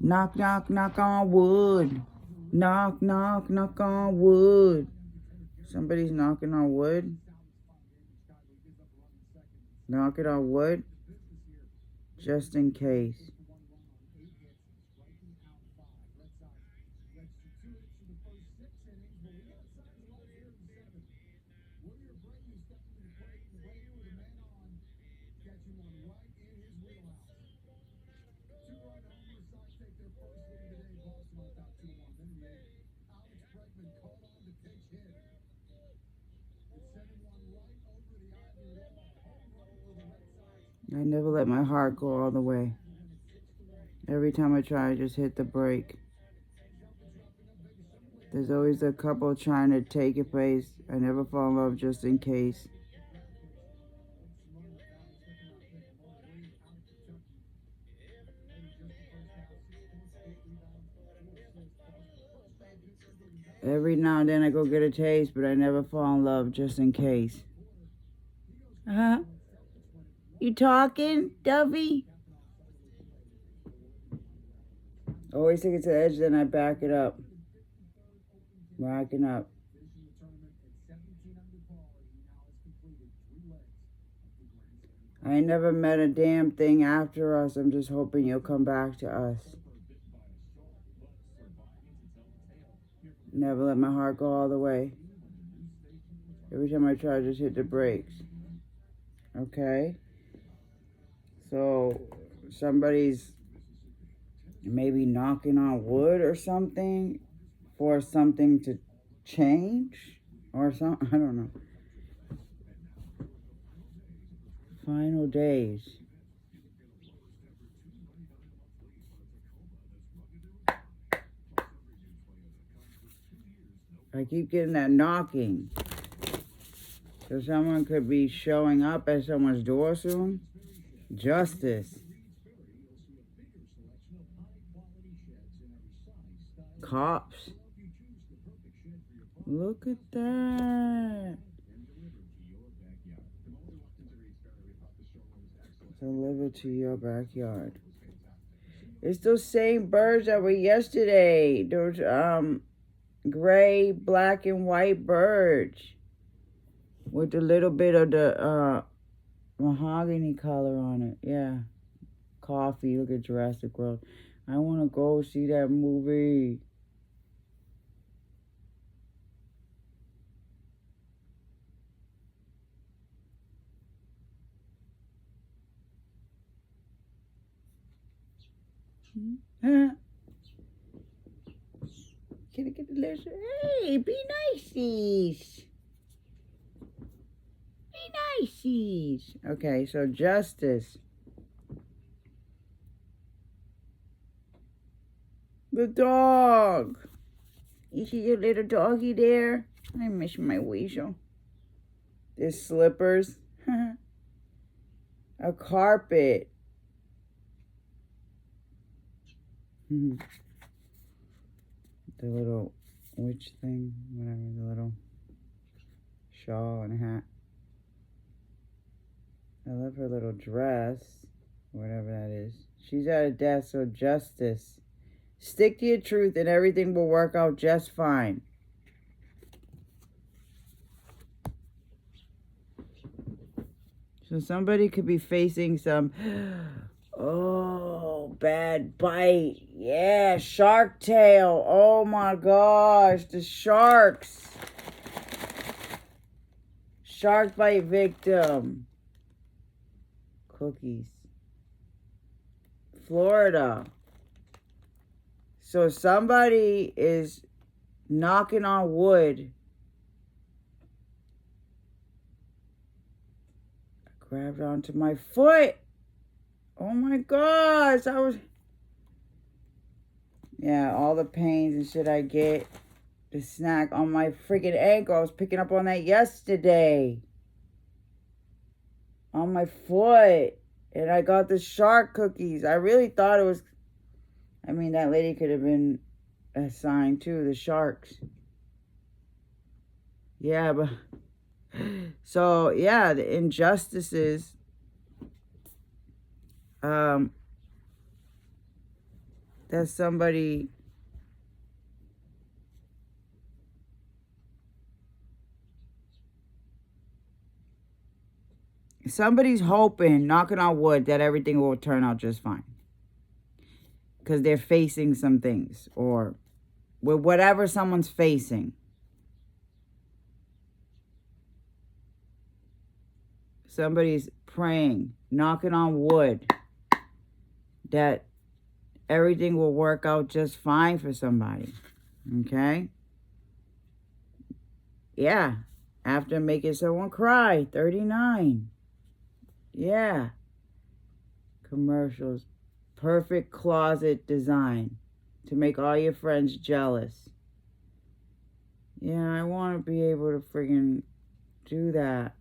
Knock, knock, knock on wood. Knock, knock, knock on wood. Somebody's knocking on wood. Knock it on wood. Just in case. I never let my heart go all the way. Every time I try, I just hit the brake. There's always a couple trying to take it place. I never fall in love just in case. Every now and then I go get a taste, but I never fall in love just in case. Uh-huh. You talking, Dovey? Always take it to the edge, then I back it up. Rocking up. I never met a damn thing after us. I'm just hoping you'll come back to us. Never let my heart go all the way. Every time I try, I just hit the brakes. Okay? So, somebody's maybe knocking on wood or something for something to change or something. I don't know. Final days. I keep getting that knocking. So someone could be showing up at someone's door soon. Justice. Cops. Look at that. Deliver to your backyard. It's those same birds that were yesterday. Those gray, black, and white birds with a little bit of the mahogany color on it. Yeah. Coffee. Look at Jurassic World. I want to go see that movie. Can I get the list? Hey, be niceies. Be niceies. Okay, so justice. The dog. You see your little doggy there? I miss my weasel. There's slippers. A carpet. The little witch thing, whatever, the little shawl and hat. I love her little dress, whatever that is. She's at a desk, so justice. Stick to your truth and everything will work out just fine. So somebody could be facing some, bad bite. Yeah, shark tail. Oh my gosh, the sharks. Shark bite victim. Cookies. Florida. So somebody is knocking on wood. I grabbed onto my foot. Oh my gosh, yeah, all the pains and shit I get. The snack on my freaking ankle. I was picking up on that yesterday. On my foot. And I got the shark cookies. I really thought it was, that lady could have been assigned too, the sharks. Yeah, but, so, yeah, the injustices, that somebody's hoping, knocking on wood, that everything will turn out just fine. Because they're facing some things, or with whatever someone's facing. Somebody's praying, knocking on wood, that everything will work out just fine for somebody. Okay? Yeah. After making someone cry, 39. Yeah. Commercials. Perfect closet design to make all your friends jealous. Yeah, I want to be able to friggin' do that.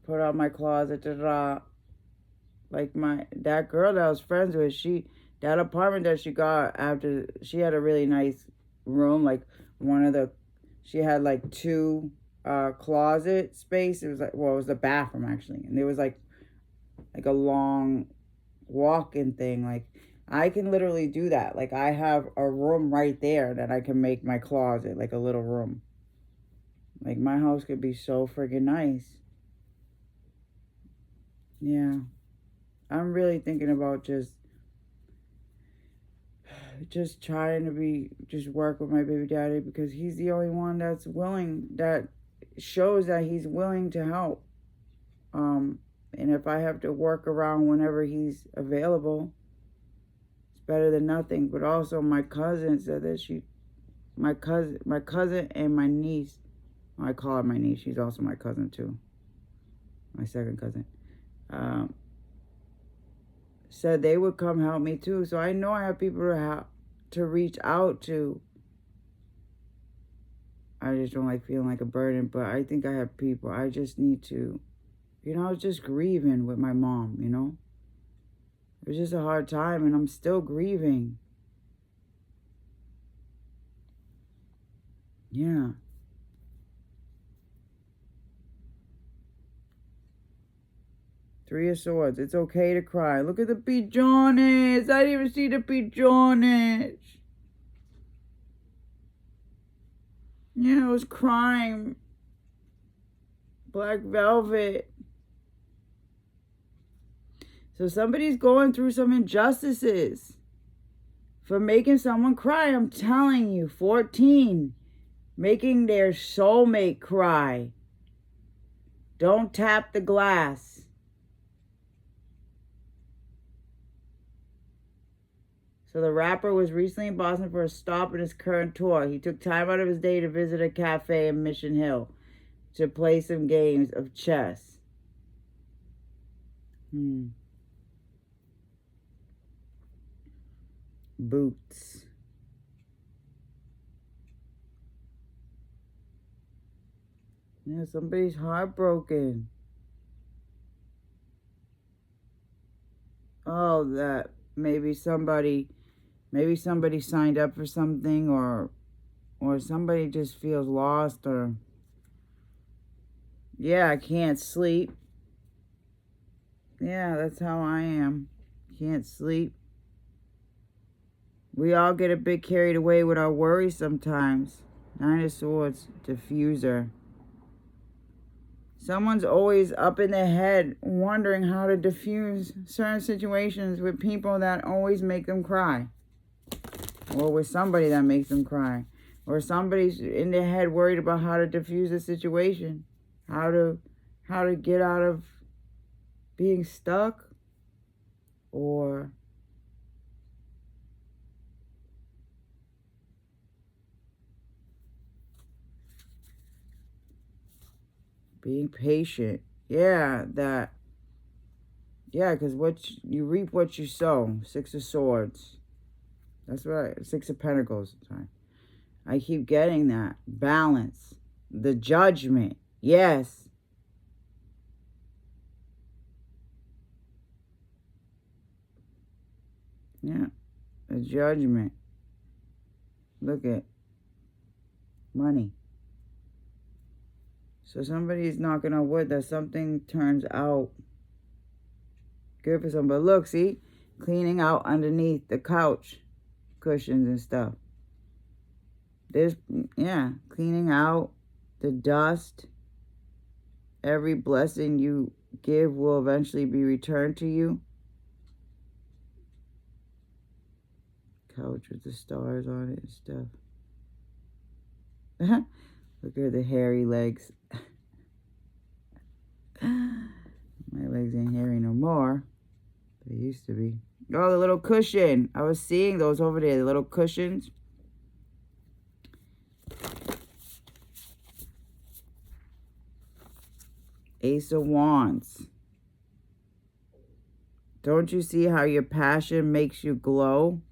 Put out my closet to draw. Like that girl that I was friends with, that apartment that she got after, she had a really nice room, like she had like two closet space. It was like, well, it was the bathroom actually, and there was like a long walk-in thing. Like, I can literally do that. Like, I have a room right there that I can make my closet, like a little room. Like, my house could be so friggin' nice. Yeah. I'm really thinking about just trying to just work with my baby daddy, because he's the only one that shows that he's willing to help. And if I have to work around whenever he's available, it's better than nothing. But also, my cousin said that my cousin and my niece, I call her my niece, she's also my cousin too, my second cousin, said they would come help me too. So I know I have people to reach out to. I just don't like feeling like a burden, but I think I have people. I just need to, I was just grieving with my mom, It was just a hard time, and I'm still grieving. Yeah. Three of Swords. It's okay to cry. Look at the pigeones. I didn't even see the pigeones. Yeah, I was crying. Black velvet. So somebody's going through some injustices for making someone cry. I'm telling you. 14. Making their soulmate cry. Don't tap the glass. So the rapper was recently in Boston for a stop in his current tour. He took time out of his day to visit a cafe in Mission Hill to play some games of chess. Boots. Yeah, somebody's heartbroken. Oh, that maybe somebody signed up for something, or somebody just feels lost, or yeah, I can't sleep. Yeah, that's how I am. Can't sleep. We all get a bit carried away with our worries sometimes. 9 of Swords, diffuser. Someone's always up in their head wondering how to diffuse certain situations with people that always make them cry. Or with somebody that makes them cry. Or somebody's in their head worried about how to diffuse a situation. How to get out of being stuck. Or being patient. Yeah, because you reap what you sow. 6 of Swords. That's right. 6 of Pentacles. Sorry. I keep getting that. Balance. The judgment. Yes. Yeah. The judgment. Look at money. So somebody's knocking on wood that something turns out good for somebody. Look, see? Cleaning out underneath the couch cushions and stuff. There's, yeah, cleaning out the dust. Every blessing you give will eventually be returned to you. Couch with the stars on it and stuff. Look at the hairy legs. My legs ain't hairy no more. They used to be. Oh, the little cushion. I was seeing those over there, the little cushions. Ace of Wands. Don't you see how your passion makes you glow?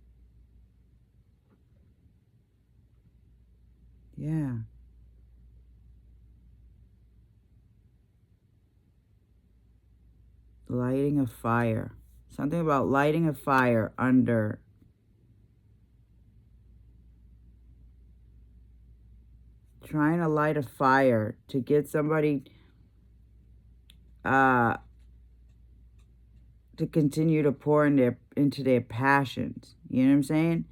Yeah. Lighting a fire. Something about lighting a fire under. Trying to light a fire to get somebody to continue to pour into their passions. You know what I'm saying?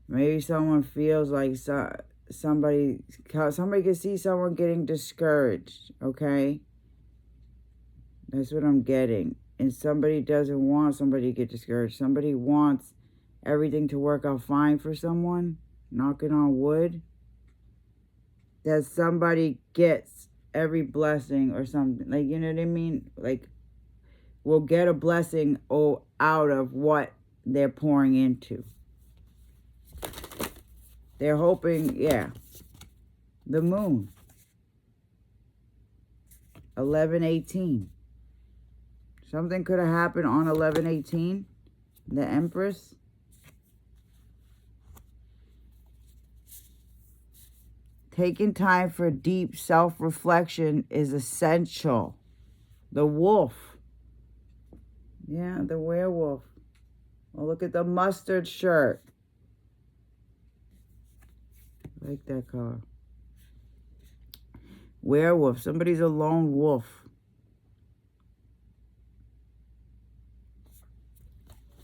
Maybe someone feels like somebody can see someone getting discouraged, okay? That's what I'm getting. And somebody doesn't want somebody to get discouraged. Somebody wants everything to work out fine for someone, knocking on wood. That somebody gets every blessing or something. Like, you know what I mean? Like, will get a blessing out of what they're pouring into. They're hoping, yeah. The moon. 11/18. Something could have happened on 11/18. The Empress. Taking time for deep self-reflection is essential. The wolf. Yeah, the werewolf. Oh, look at the mustard shirt. I like that car. Werewolf. Somebody's a lone wolf.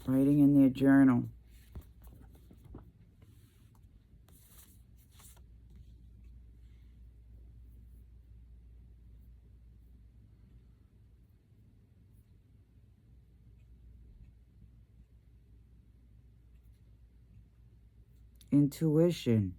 Writing in their journal. Intuition.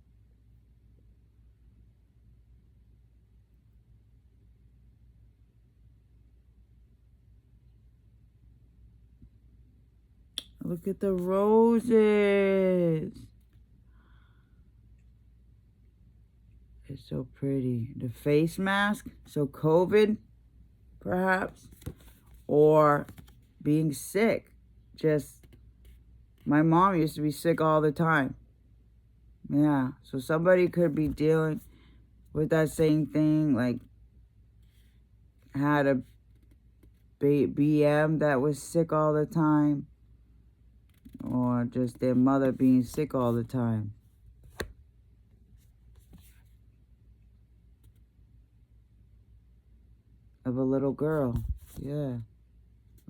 Look at the roses. It's so pretty. The face mask. So COVID, perhaps. Or being sick. Just, my mom used to be sick all the time. Yeah. So somebody could be dealing with that same thing. Like, had a BM that was sick all the time. Or just their mother being sick all the time. Of a little girl. Yeah.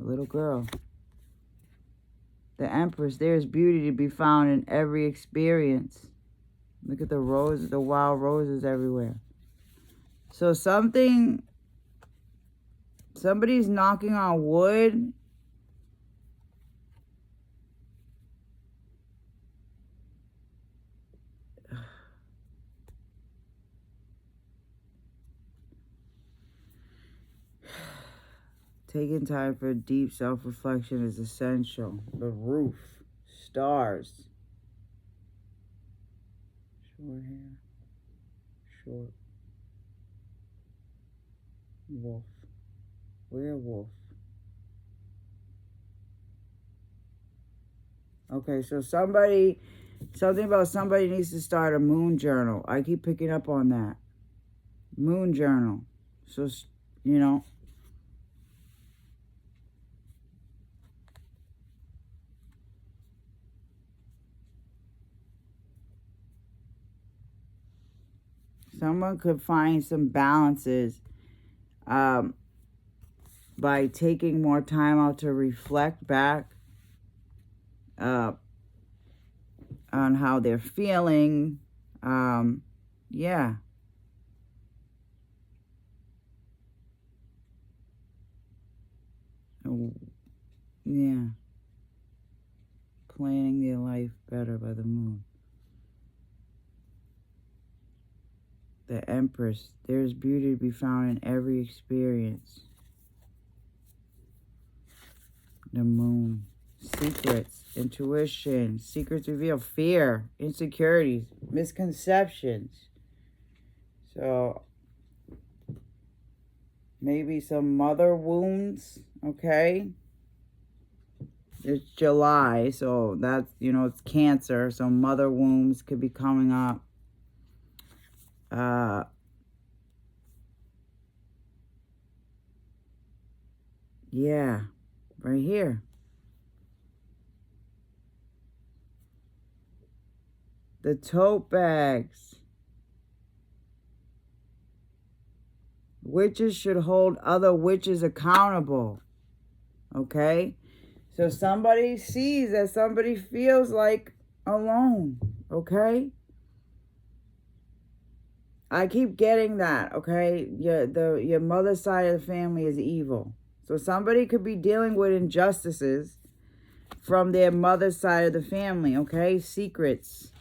A little girl. The Empress. There is beauty to be found in every experience. Look at the roses, the wild roses everywhere. So somebody's knocking on wood. Taking time for deep self-reflection is essential. The roof. Stars. Short hair. Short. Wolf. Werewolf. Okay, so something about somebody needs to start a moon journal. I keep picking up on that. Moon journal. So, you know. Someone could find some balances by taking more time out to reflect back on how they're feeling. Yeah. Yeah. Planning their life better by the moon. The Empress. There is beauty to be found in every experience. The moon. Secrets. Intuition. Secrets reveal. Fear. Insecurities. Misconceptions. So, maybe some mother wounds. Okay. It's July, so that's, it's Cancer. So mother wounds could be coming up. Yeah, right here. The tote bags. Witches should hold other witches accountable. Okay? So somebody sees that somebody feels like alone. Okay? I keep getting that. Okay? Your mother's side of the family is evil. So somebody could be dealing with injustices from their mother's side of the family. Okay? Secrets.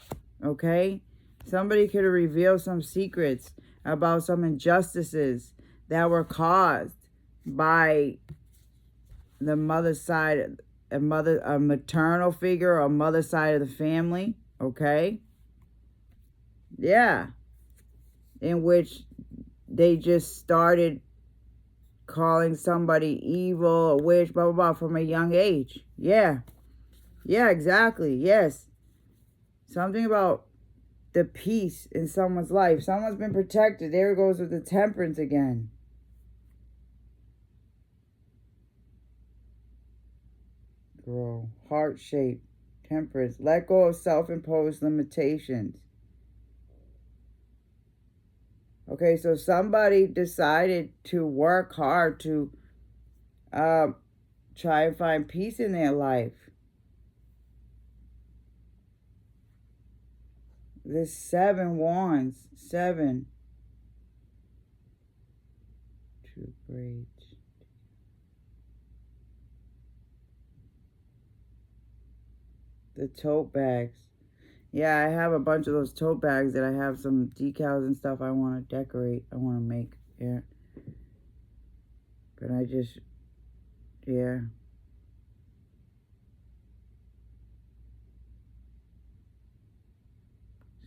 Okay? Somebody could have revealed some secrets about some injustices that were caused by the mother's side, a maternal figure or a mother's side of the family. Okay? Yeah. In which they just started calling somebody evil, a witch, blah, blah, blah, from a young age. Yeah. Yeah, exactly. Yes. Something about the peace in someone's life. Someone's been protected. There it goes with the Temperance again. Grow. Heart shape. Temperance. Let go of self-imposed limitations. Okay, so somebody decided to work hard to try and find peace in their life. This 7 wands. 7. 2 braids. The tote bags. Yeah, I have a bunch of those tote bags that I have some decals and stuff I want to decorate. I want to make. Yeah. But I just, yeah.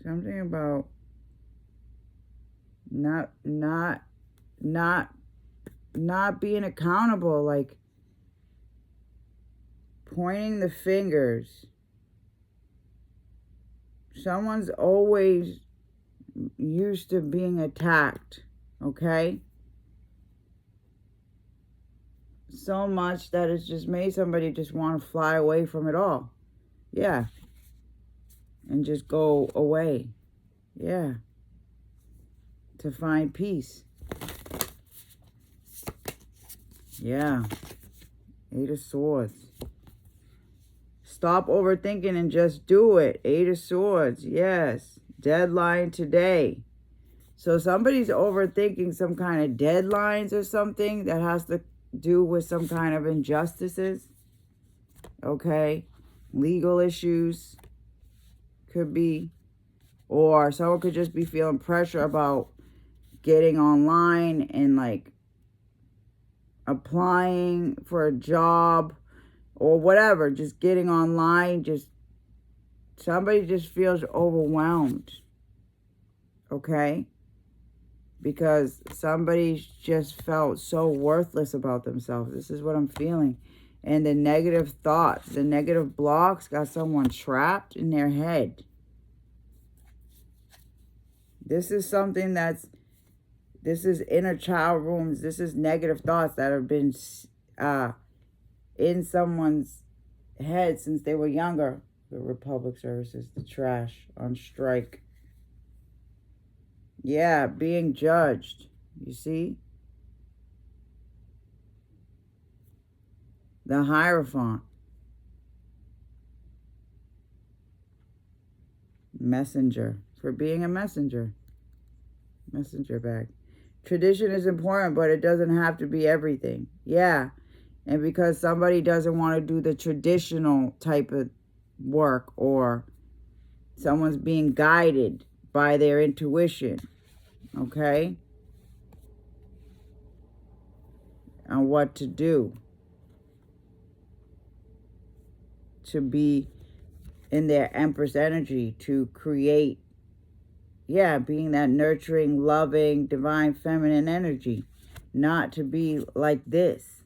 Something about not being accountable, like pointing the fingers. Someone's always used to being attacked, okay? So much that it's just made somebody just want to fly away from it all. Yeah. And just go away. Yeah. To find peace. Yeah. 8 of Swords. Stop overthinking and just do it. 8 of Swords. Yes. Deadline today. So somebody's overthinking some kind of deadlines or something that has to do with some kind of injustices. Okay. Legal issues. Could be. Or someone could just be feeling pressure about getting online and like applying for a job or whatever, just getting online, just somebody just feels overwhelmed, okay? Because somebody just felt so worthless about themselves. This is what I'm feeling. And the negative thoughts, the negative blocks got someone trapped in their head. This is something this is inner child wounds. This is negative thoughts that have been in someone's head since they were younger. The Republic Services, the trash on strike. Yeah, being judged. You see? The Hierophant. Messenger. For being a messenger. Messenger bag. Tradition is important, but it doesn't have to be everything. Yeah. And because somebody doesn't want to do the traditional type of work, or someone's being guided by their intuition, okay, on what to do to be in their Empress energy, to create, being that nurturing, loving, divine feminine energy, not to be like this.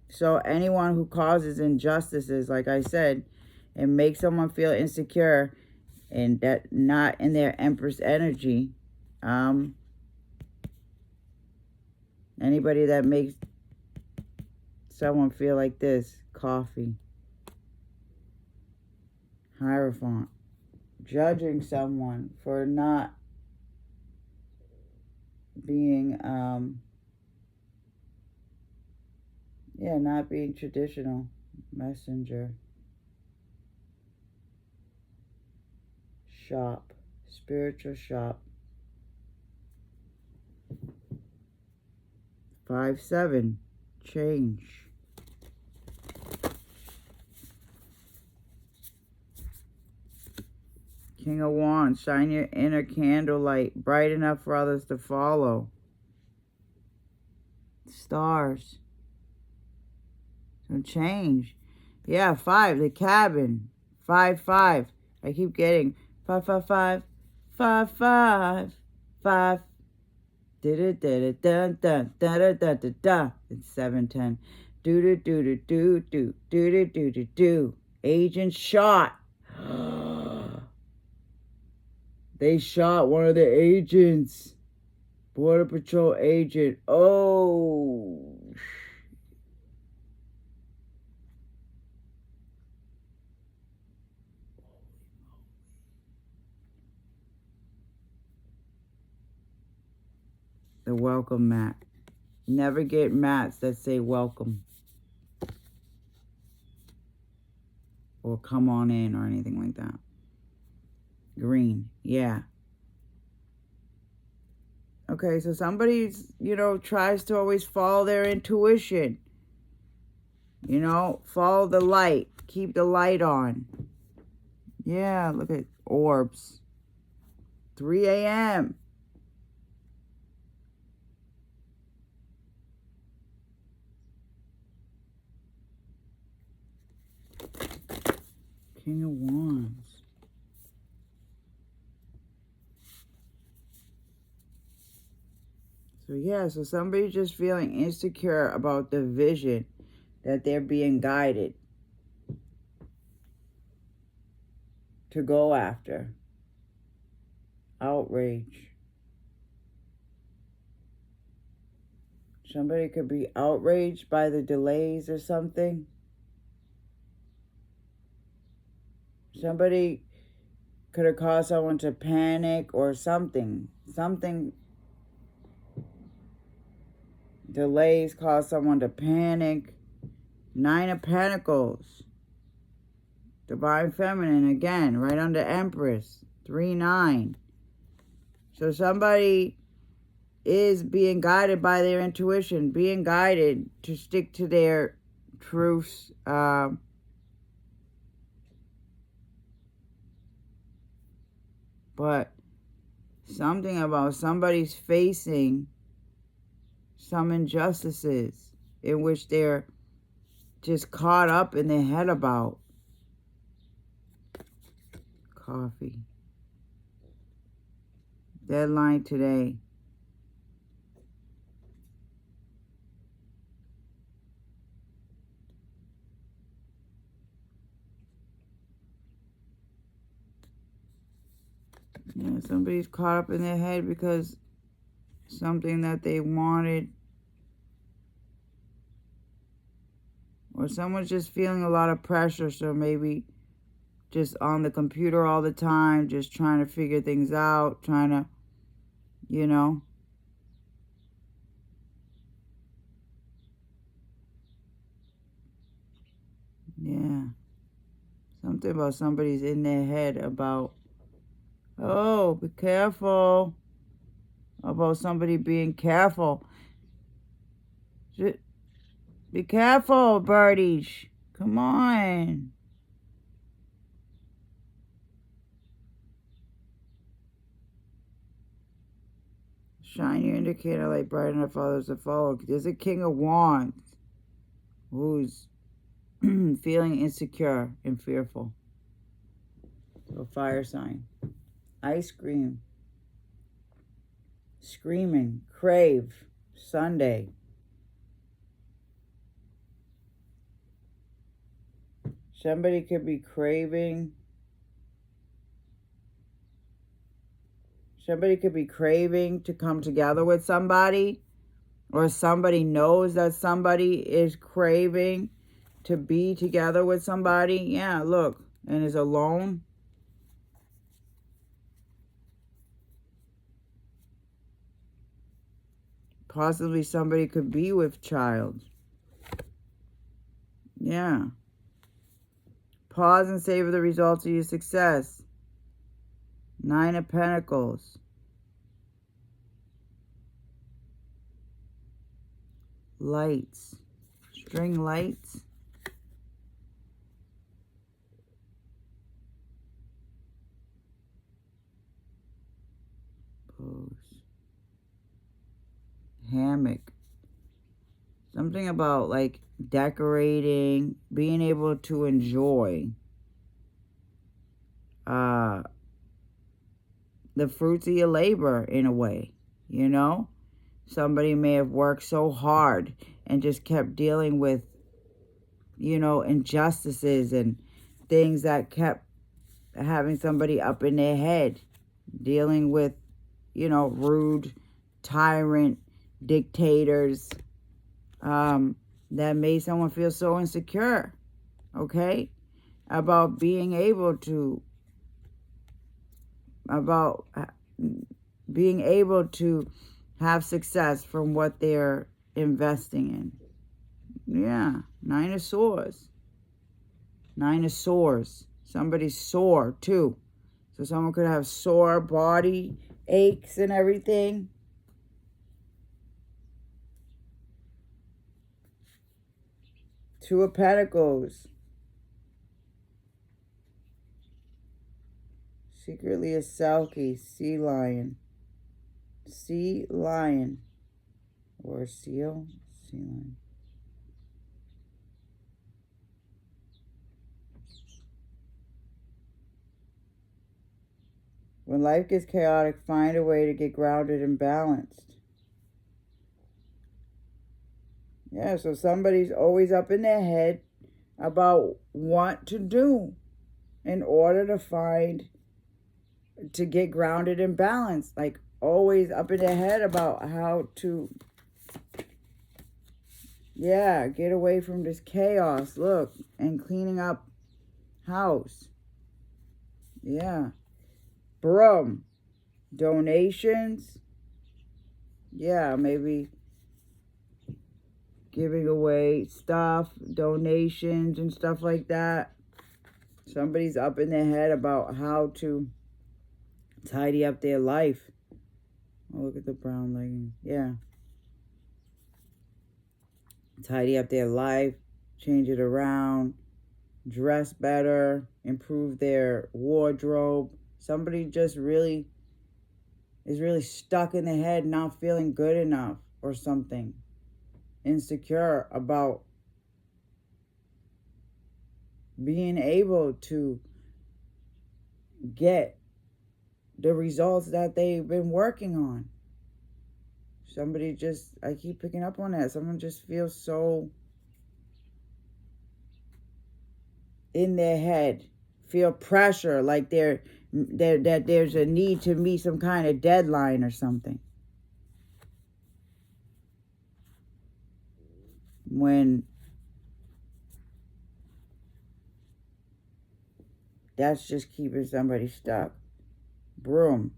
So anyone who causes injustices, like I said, and makes someone feel insecure and that not in their Empress energy, anybody that makes someone feel like this, coffee, Hierophant, judging someone for not being, not being traditional, messenger, shop, spiritual shop, 5-7, change. King of Wands, shine your inner candlelight, bright enough for others to follow. Stars. So change. Yeah, 5, the cabin. 5-5. I keep getting 5-5-5, 5-5, 5. Da-da-da-da-dun-dun-da-da-da-da-da. It's 7-10. Do-do-do-do-do-do-do-do-do-do. Agent shot. They shot one of the agents. Border Patrol agent. Oh. The welcome mat. Never get mats that say welcome. Or come on in or anything like that. Green. Yeah. Okay, so somebody's, tries to always follow their intuition. Follow the light. Keep the light on. Yeah, look at orbs. 3 a.m. King of Wands. So somebody's just feeling insecure about the vision that they're being guided to go after. Outrage. Somebody could be outraged by the delays or something. Somebody could have caused someone to panic or something. Delays cause someone to panic. 9 of Pentacles. Divine Feminine again, right under Empress. 3-9. So somebody is being guided by their intuition, being guided to stick to their truths. But something about somebody's facing some injustices in which they're just caught up in their head about. Coffee. Deadline today. Yeah, somebody's caught up in their head because something that they wanted, or someone's just feeling a lot of pressure, so maybe just on the computer all the time, just trying to figure things out, trying to, Yeah. Something about somebody's in their head about, oh, be careful. About somebody being careful. Be careful, birdies. Come on. Shine your indicator light bright enough for others to follow. There's a King of Wands who's feeling insecure and fearful. A fire sign. Ice cream. Screaming. Crave. Sunday. Somebody could be craving. Somebody could be craving to come together with somebody, or somebody knows that somebody is craving to be together with somebody. Yeah, look, and is alone. Possibly somebody could be with child. Yeah. Pause and savor the results of your success. 9 of Pentacles. Lights. String lights. Pose. Hammock. Something about like decorating, being able to enjoy the fruits of your labor in a way, you know? Somebody may have worked so hard and just kept dealing with, injustices and things that kept having somebody up in their head, dealing with, rude, tyrant, dictators, that made someone feel so insecure, okay? About being able to have success from what they're investing in. Yeah, 9 of Swords. 9 of Sores. Somebody's sore, too. So someone could have sore body aches and everything. Two of Pentacles. Secretly a Selkie, sea lion. Sea lion. Or a seal. Sea lion. When life gets chaotic, find a way to get grounded and balanced. Yeah, so somebody's always up in their head about what to do in order to get grounded and balanced. Like always up in their head about how to, get away from this chaos. Look, and cleaning up house. Yeah. Broom. Donations. Yeah, maybe giving away stuff, donations and stuff like that. Somebody's up in their head about how to tidy up their life. Oh, look at the brown leggings. Yeah. Tidy up their life, change it around, dress better, improve their wardrobe. Somebody just really is really stuck in the head, not feeling good enough or something. Insecure about being able to get the results that they've been working on. Somebody just, I keep picking up on that. Someone just feels so in their head, feel pressure, like that there's a need to meet some kind of deadline or something. When that's just keeping somebody stuck. Broom.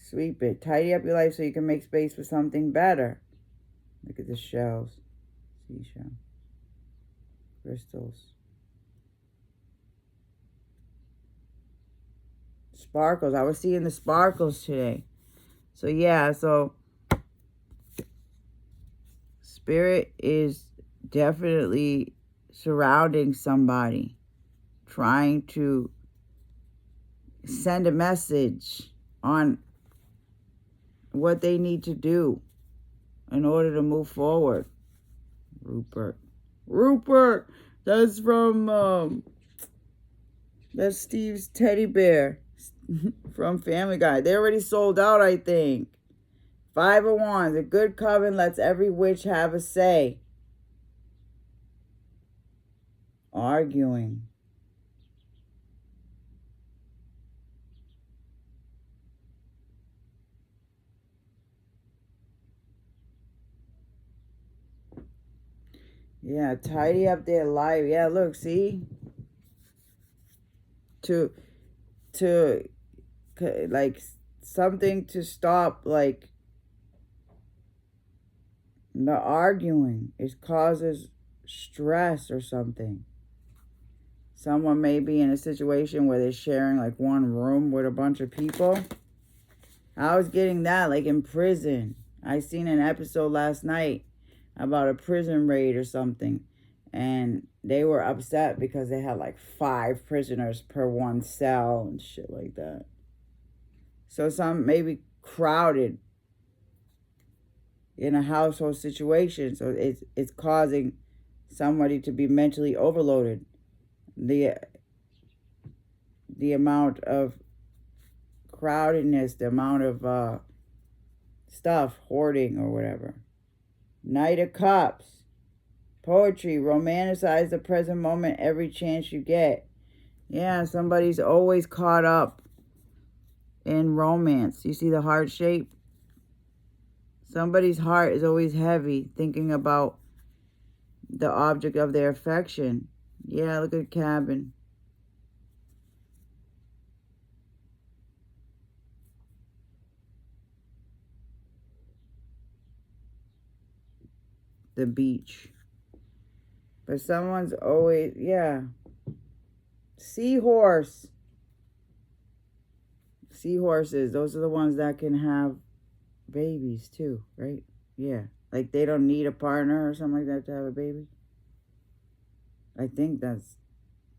Sweep it. Tidy up your life so you can make space for something better. Look at the shells. Seashell. Crystals. Sparkles. I was seeing the sparkles today. So yeah, so Spirit is definitely surrounding somebody, trying to send a message on what they need to do in order to move forward. Rupert, that's from that's Steve's teddy bear from Family Guy. They already sold out, I think. 5 of Wands. A good coven lets every witch have a say. Arguing. Yeah, tidy up their life. Yeah, look, see? To like something to stop like the arguing. It causes stress or something. Someone may be in a situation where they're sharing like one room with a bunch of people. I was getting that like in prison. I seen an episode last night about a prison raid or something, and they were upset because they had like 5 prisoners per one cell and shit like that. So some maybe crowded in a household situation, so it's causing somebody to be mentally overloaded. The amount of crowdedness, the amount of stuff, hoarding or whatever. Knight of Cups. Poetry. Romanticize the present moment every chance you get. Yeah, somebody's always caught up in romance. You see the heart shape? Somebody's heart is always heavy thinking about the object of their affection. Yeah, look at Cabin. The beach. But someone's always, yeah. Seahorse. Seahorses, those are the ones that can have babies too, right? Yeah. Like they don't need a partner or something like that to have a baby. I think that's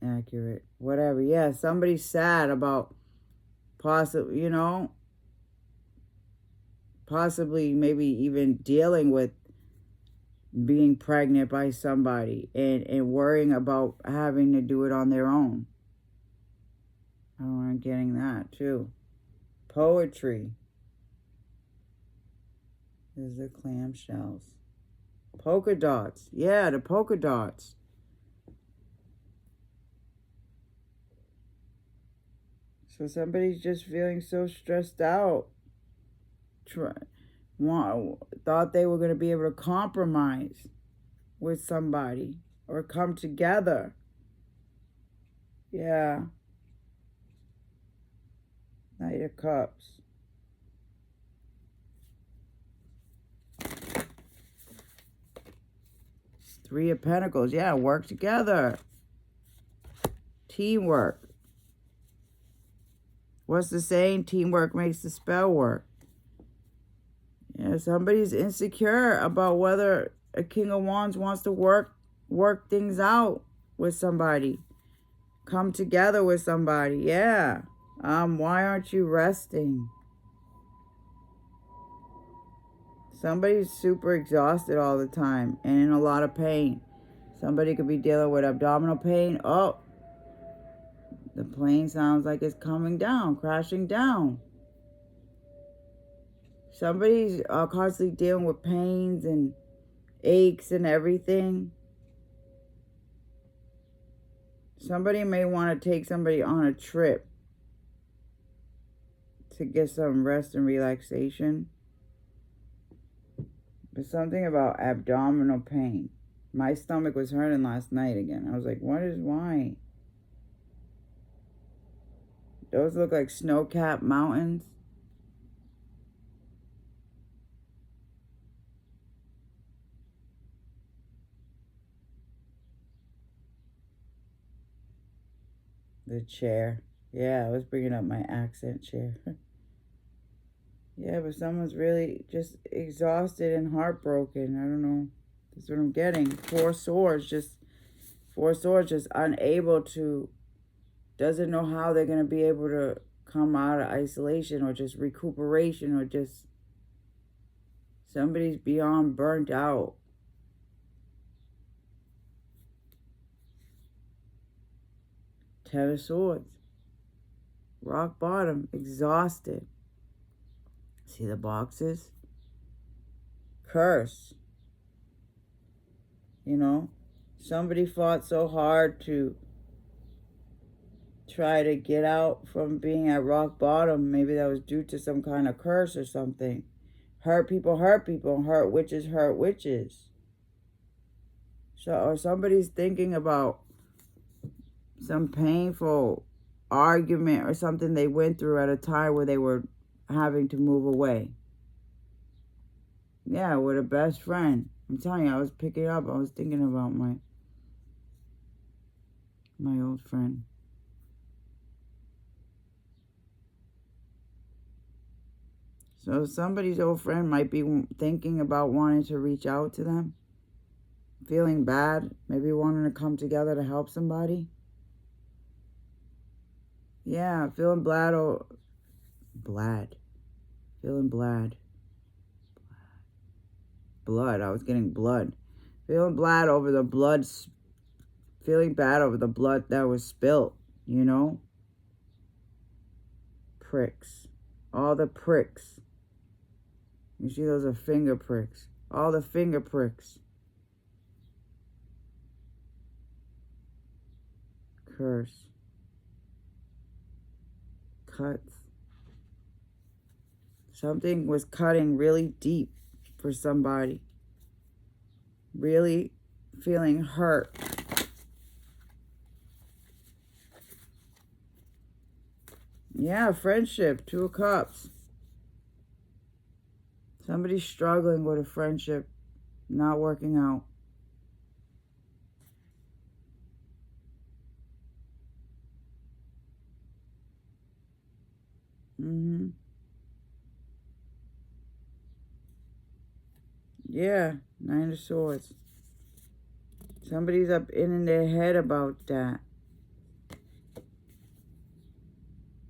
accurate. Whatever. Yeah, somebody's sad about possibly, possibly maybe even dealing with being pregnant by somebody and worrying about having to do it on their own. I'm getting that too. Poetry. There's the clamshells. Polka dots. Yeah, the polka dots. So somebody's just feeling so stressed out. Thought they were going to be able to compromise with somebody or come together. Yeah. Knight of Cups. Three of Pentacles. Yeah, work together. Teamwork. What's the saying? Teamwork makes the spell work. Yeah, somebody's insecure about whether a King of Wands wants to work things out with somebody. Come together with somebody. Yeah. Why aren't you resting? Somebody's super exhausted all the time and in a lot of pain. Somebody could be dealing with abdominal pain. Oh, the plane sounds like it's coming down, crashing down. Somebody's constantly dealing with pains and aches and everything. Somebody may want to take somebody on a trip to get some rest and relaxation. But something about abdominal pain. My stomach was hurting last night again. I was like, why? Those look like snow-capped mountains. The chair. Yeah, I was bringing up my accent chair. Yeah, but someone's really just exhausted and heartbroken. I don't know. That's what I'm getting. Four swords, just unable to, doesn't know how they're going to be able to come out of isolation or just recuperation or just somebody's beyond burnt out. Ten of Swords. Rock bottom. Exhausted. See the boxes? Curse. You know? Somebody fought so hard to try to get out from being at rock bottom. Maybe that was due to some kind of curse or something. Hurt people hurt people. Hurt witches hurt witches. So, or somebody's thinking about some painful argument or something they went through at a time where they were having to move away. Yeah, with a best friend. I'm telling you, I was picking up. I was thinking about my old friend. So somebody's old friend might be thinking about wanting to reach out to them. Feeling bad. Maybe wanting to come together to help somebody. Yeah, feeling blad. Feeling blad. Blood. I was getting blood. Feeling bad over the blood. Feeling bad over the blood that was spilt. You know? Pricks. All the pricks. You see, those are finger pricks. All the finger pricks. Curse. Cuts. Something was cutting really deep for somebody. Really feeling hurt. Yeah, friendship. Two of Cups. Somebody's struggling with a friendship not working out. Yeah, Nine of Swords. Somebody's up in their head about that.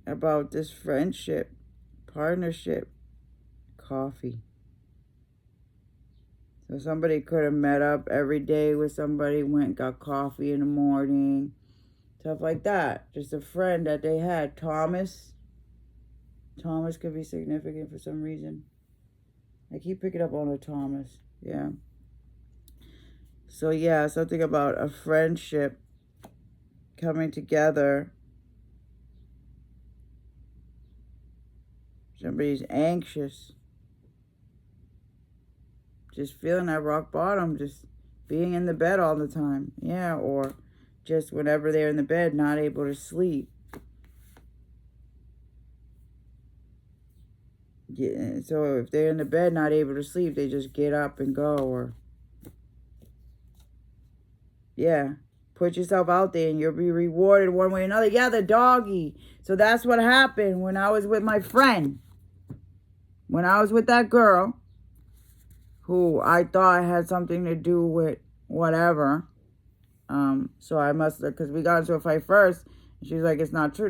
About this friendship, partnership, coffee. So somebody could have met up every day with somebody, went got coffee in the morning, stuff like that. Just a friend that they had. Thomas could be significant for some reason. I keep picking up on a Thomas. Yeah. So yeah, something about a friendship coming together. Somebody's anxious. Just feeling at rock bottom, just being in the bed all the time. Yeah, or just whenever they're in the bed, not able to sleep. Yeah, so if they're in the bed, not able to sleep, they just get up and go, or yeah, put yourself out there and you'll be rewarded one way or another. Yeah, the doggy. So that's what happened when I was with my friend. When I was with that girl, who I thought had something to do with whatever. So I must have, because we got into a fight first. And she was like, it's not true,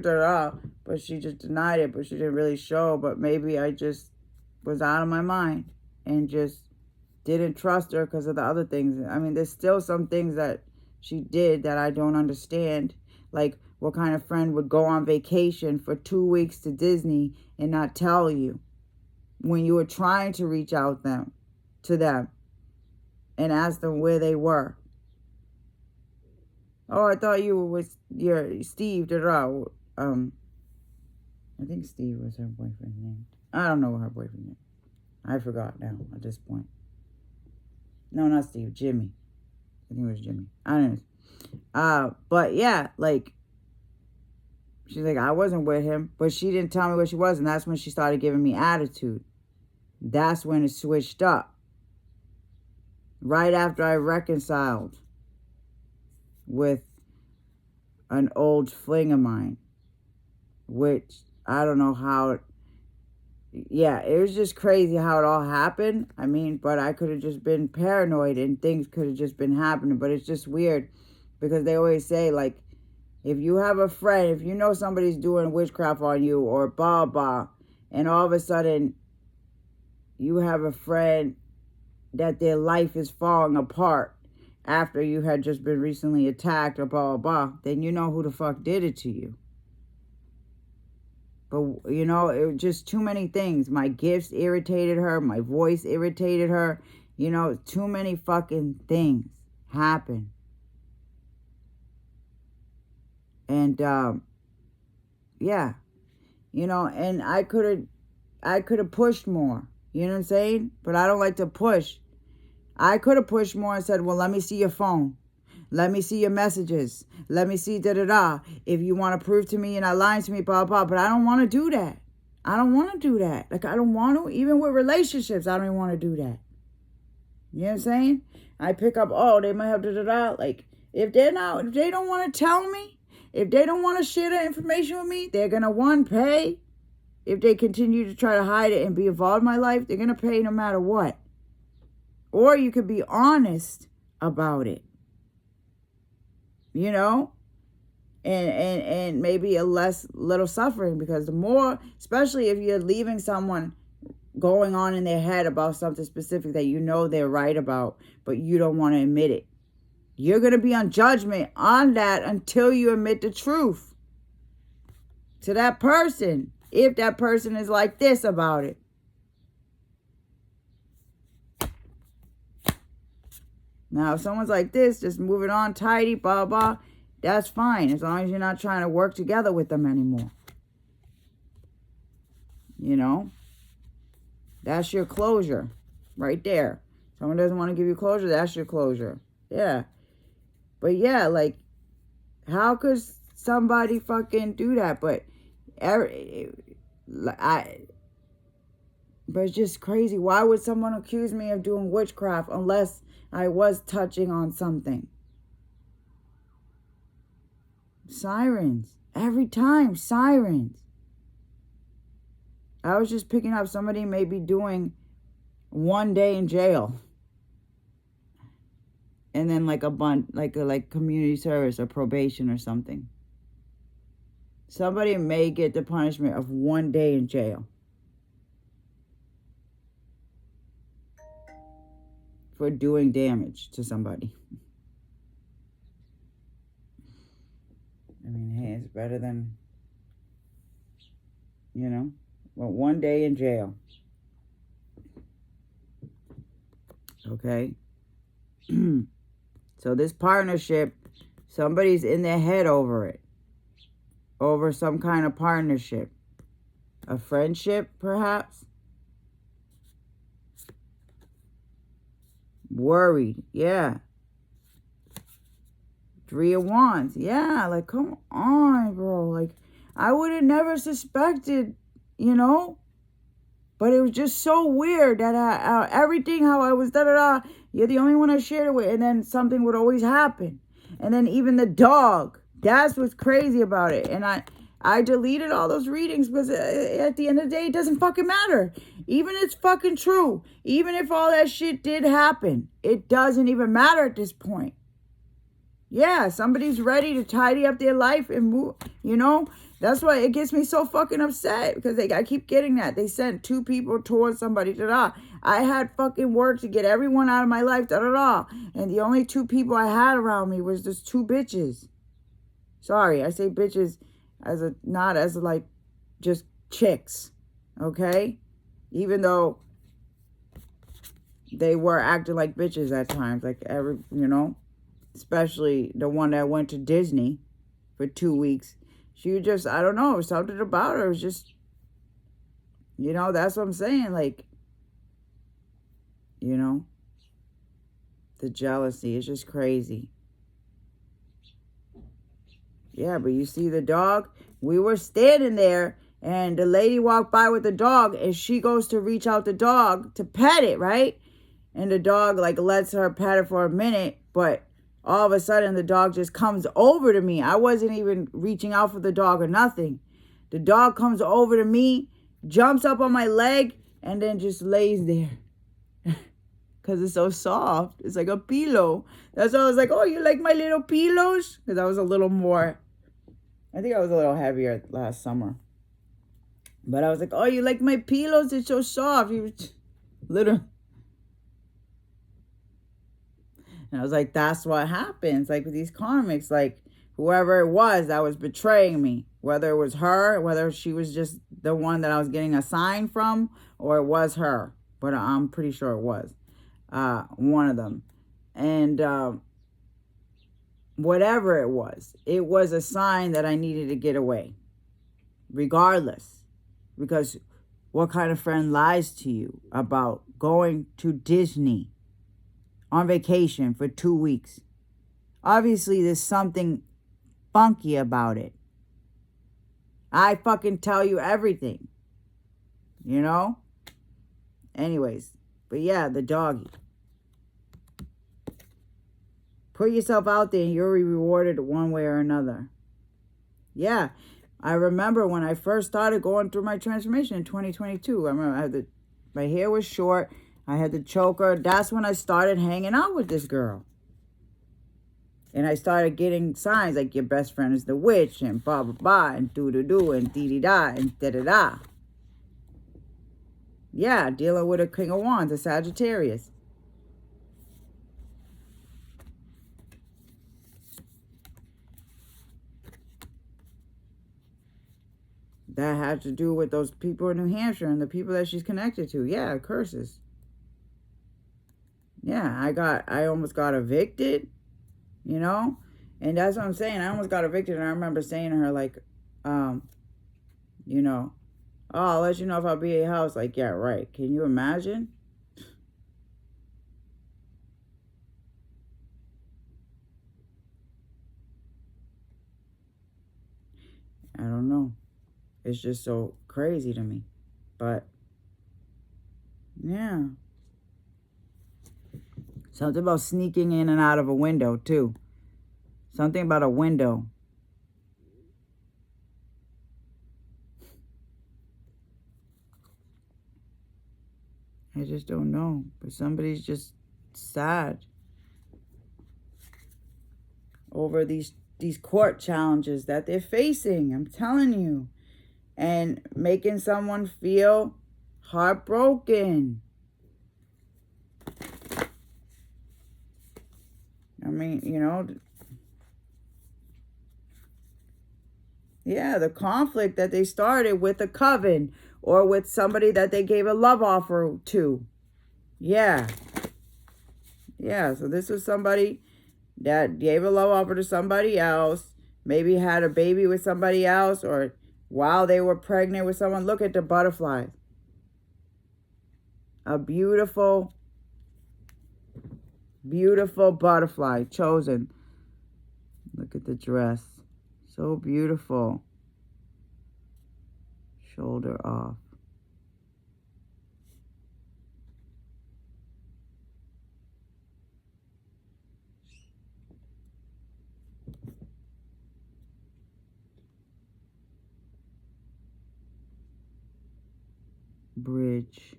but she just denied it, but she didn't really show. But maybe I just was out of my mind and just didn't trust her because of the other things. I mean, there's still some things that she did that I don't understand. Like, what kind of friend would go on vacation for 2 weeks to Disney and not tell you when you were trying to reach out to them and ask them where they were? Oh, I thought you were with your Steve. I think Steve was her boyfriend's name. I don't know what her boyfriend's name. I forgot now at this point. No, not Steve. Jimmy. I think it was Jimmy. I don't know. But yeah, like, she's like, I wasn't with him, but she didn't tell me where she was, and that's when she started giving me attitude. That's when it switched up. Right after I reconciled with an old fling of mine. which I don't know how. Yeah, it was just crazy how it all happened. I mean, but I could have just been paranoid and things could have just been happening. But it's just weird because they always say, like, if you have a friend, if you know somebody's doing witchcraft on you or blah, blah, and all of a sudden you have a friend that their life is falling apart after you had just been recently attacked or blah, blah, blah, then you know who the fuck did it to you. But, you know, it was just too many things. My gifts irritated her. My voice irritated her. You know, too many fucking things happened. And, yeah. You know, and I could have pushed more. You know what I'm saying? But I don't like to push. I could have pushed more and said, well, let me see your phone. Let me see your messages. Let me see da-da-da. If you want to prove to me you're not lying to me, blah, blah. But I don't want to do that. I don't want to do that. Like, I don't want to. Even with relationships, I don't even want to do that. You know what I'm saying? I pick up, oh, they might have da-da-da. Like, if they don't want to tell me, if they don't want to share that information with me, they're going to, one, pay. If they continue to try to hide it and be involved in my life, they're going to pay no matter what. Or you could be honest about it. You know, and maybe a little suffering, because the more, especially if you're leaving someone going on in their head about something specific that you know they're right about, but you don't want to admit it. You're going to be on judgment on that until you admit the truth to that person, if that person is like this about it. Now, if someone's like this, just moving on tidy, blah, blah, that's fine. As long as you're not trying to work together with them anymore. You know? That's your closure. Right there. Someone doesn't want to give you closure, that's your closure. Yeah. But yeah, like, how could somebody fucking do that? But it's just crazy. Why would someone accuse me of doing witchcraft unless I was touching on something? Sirens. Every time, sirens. I was just picking up somebody may be doing 1 day in jail. And then like like community service or probation or something. Somebody may get the punishment of 1 day in jail. For doing damage to somebody. I mean, hey, it's better than, you know, well, 1 day in jail. Okay? So this partnership, somebody's in their head over it. Over some kind of partnership. A friendship, perhaps? Worried, yeah. 3 of Wands, yeah. Like, come on, bro. Like, I would have never suspected, you know. But it was just so weird that everything, how I was da-da-da, you're the only one I shared it with. And then something would always happen. And then even the dog, that's what's crazy about it. And I deleted all those readings because at the end of the day, it doesn't fucking matter. Even if it's fucking true. Even if all that shit did happen. It doesn't even matter at this point. Yeah, somebody's ready to tidy up their life and move, you know. That's why it gets me so fucking upset. Because I keep getting that. They sent 2 people towards somebody, da-da. I had fucking work to get everyone out of my life, da-da-da. And the only 2 people I had around me was just 2 bitches. Sorry, I say bitches not as like just chicks, okay? Even though they were acting like bitches at times, like you know, especially the one that went to Disney for 2 weeks. She was just, I don't know, something about her. It was just, you know, that's what I'm saying. Like, you know, the jealousy is just crazy. Yeah, but you see the dog? We were standing there, and the lady walked by with the dog, and she goes to reach out the dog to pet it, right? And the dog, like, lets her pet it for a minute, but all of a sudden, the dog just comes over to me. I wasn't even reaching out for the dog or nothing. The dog comes over to me, jumps up on my leg, and then just lays there. Because it's so soft. It's like a pillow. That's why I was like, oh, you like my little pillows? Because I was a little more, I think I was a little heavier last summer. But I was like, oh, you like my pillows? It's so soft. He was little. And I was like, that's what happens. Like with these karmics, like whoever it was that was betraying me, whether it was her, whether she was just the one that I was getting a sign from, or it was her. But I'm pretty sure it was one of them. And whatever it was a sign that I needed to get away, regardless. Because what kind of friend lies to you about going to Disney on vacation for 2 weeks? Obviously, there's something funky about it. I fucking tell you everything. You know? Anyways. But yeah, the doggy. Put yourself out there and you're rewarded one way or another. Yeah. I remember when I first started going through my transformation in 2022. I remember my hair was short. I had the choker. That's when I started hanging out with this girl. And I started getting signs like your best friend is the witch and blah, blah, blah, and do-do-do, and dee-dee-da, and da-da-da. Yeah, dealing with a King of Wands, a Sagittarius. That had to do with those people in New Hampshire and the people that she's connected to. Yeah, curses. Yeah, I almost got evicted, you know? And that's what I'm saying. I almost got evicted, and I remember saying to her, like, you know, oh, I'll let you know if I'll be at your house. Like, yeah, right. Can you imagine? I don't know. It's just so crazy to me. But, yeah. Something about sneaking in and out of a window, too. Something about a window. I just don't know. But somebody's just sad over these court challenges that they're facing. I'm telling you. And making someone feel heartbroken. I mean, you know, yeah, the conflict that they started with a coven or with somebody that they gave a love offer to. Yeah. Yeah, so this was somebody that gave a love offer to somebody else, maybe had a baby with somebody else, or while they were pregnant with someone. Look at the butterflies. A beautiful, beautiful butterfly chosen. Look at the dress. So beautiful. Shoulder off. Bridge.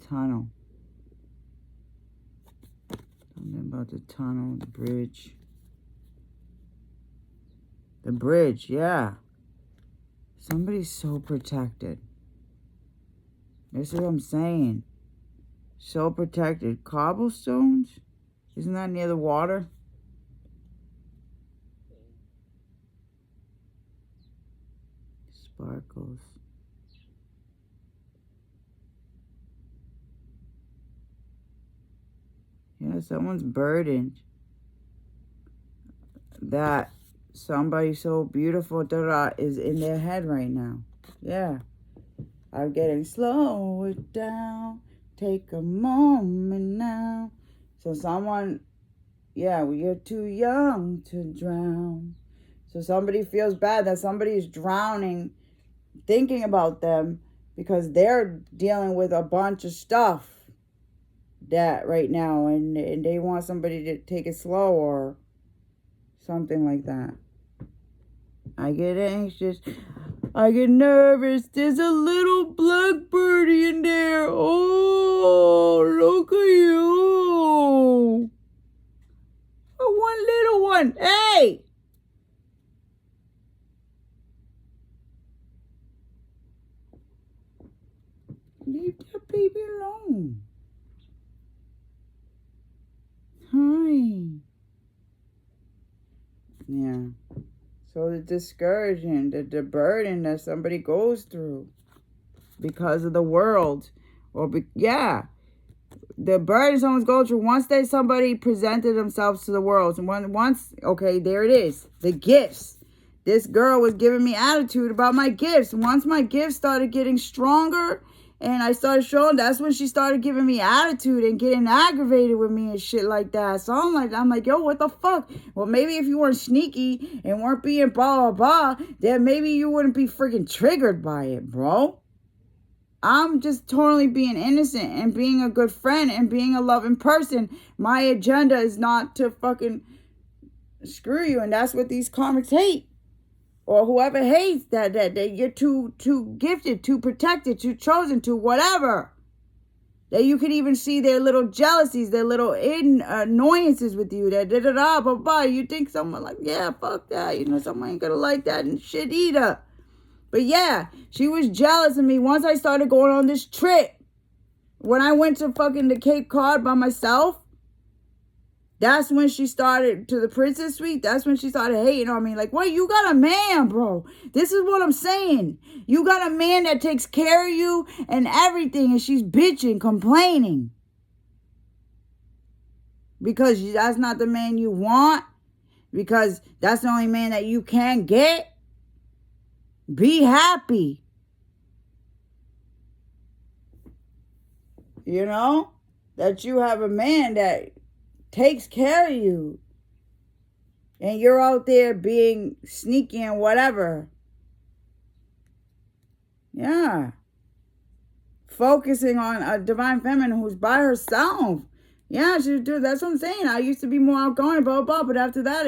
Tunnel. Something about the tunnel, the bridge. The bridge, yeah. Somebody's so protected. This is what I'm saying. So protected. Cobblestones? Isn't that near the water? Sparkles. Yeah, someone's burdened that somebody so beautiful is in their head right now. Yeah. I'm getting slow it down. Take a moment now. So someone, yeah, well, you're too young to drown. So somebody feels bad that somebody's drowning, thinking about them because they're dealing with a bunch of stuff that right now, and they want somebody to take it slow or something like that. I get anxious. I get nervous. There's a little black birdie in there. Oh, look at you. Oh, one little one. Hey! Leave that baby alone. Hi. Yeah. So the discouragement, the burden that somebody goes through because of the world, or the burden someone's going through once somebody presented themselves to the world, and okay, there it is, the gifts. This girl was giving me attitude about my gifts. Once my gifts started getting stronger and I started showing, that's when she started giving me attitude and getting aggravated with me and shit like that. So I'm like, yo, what the fuck? Well, maybe if you weren't sneaky and weren't being blah, blah, blah, then maybe you wouldn't be freaking triggered by it, bro. I'm just totally being innocent and being a good friend and being a loving person. My agenda is not to fucking screw you. And that's what these karmics hate. Or whoever hates that you're too gifted, too protected, too chosen, too whatever. That you can even see their little jealousies, their little annoyances with you. That blah, blah, blah. You think someone like, yeah, fuck that. You know, someone ain't gonna like that and shit either. But yeah, she was jealous of me once I started going on this trip. When I went to fucking the Cape Cod by myself, that's when she started, to the princess suite, that's when she started hating on me. Like, wait, you got a man, bro. This is what I'm saying. You got a man that takes care of you and everything, and she's bitching, complaining. Because that's not the man you want. Because that's the only man that you can get. Be happy. You know? That you have a man that takes care of you. And you're out there being sneaky and whatever. Yeah. Focusing on a divine feminine who's by herself. Yeah, that's what I'm saying. I used to be more outgoing, blah, blah, blah. But after that,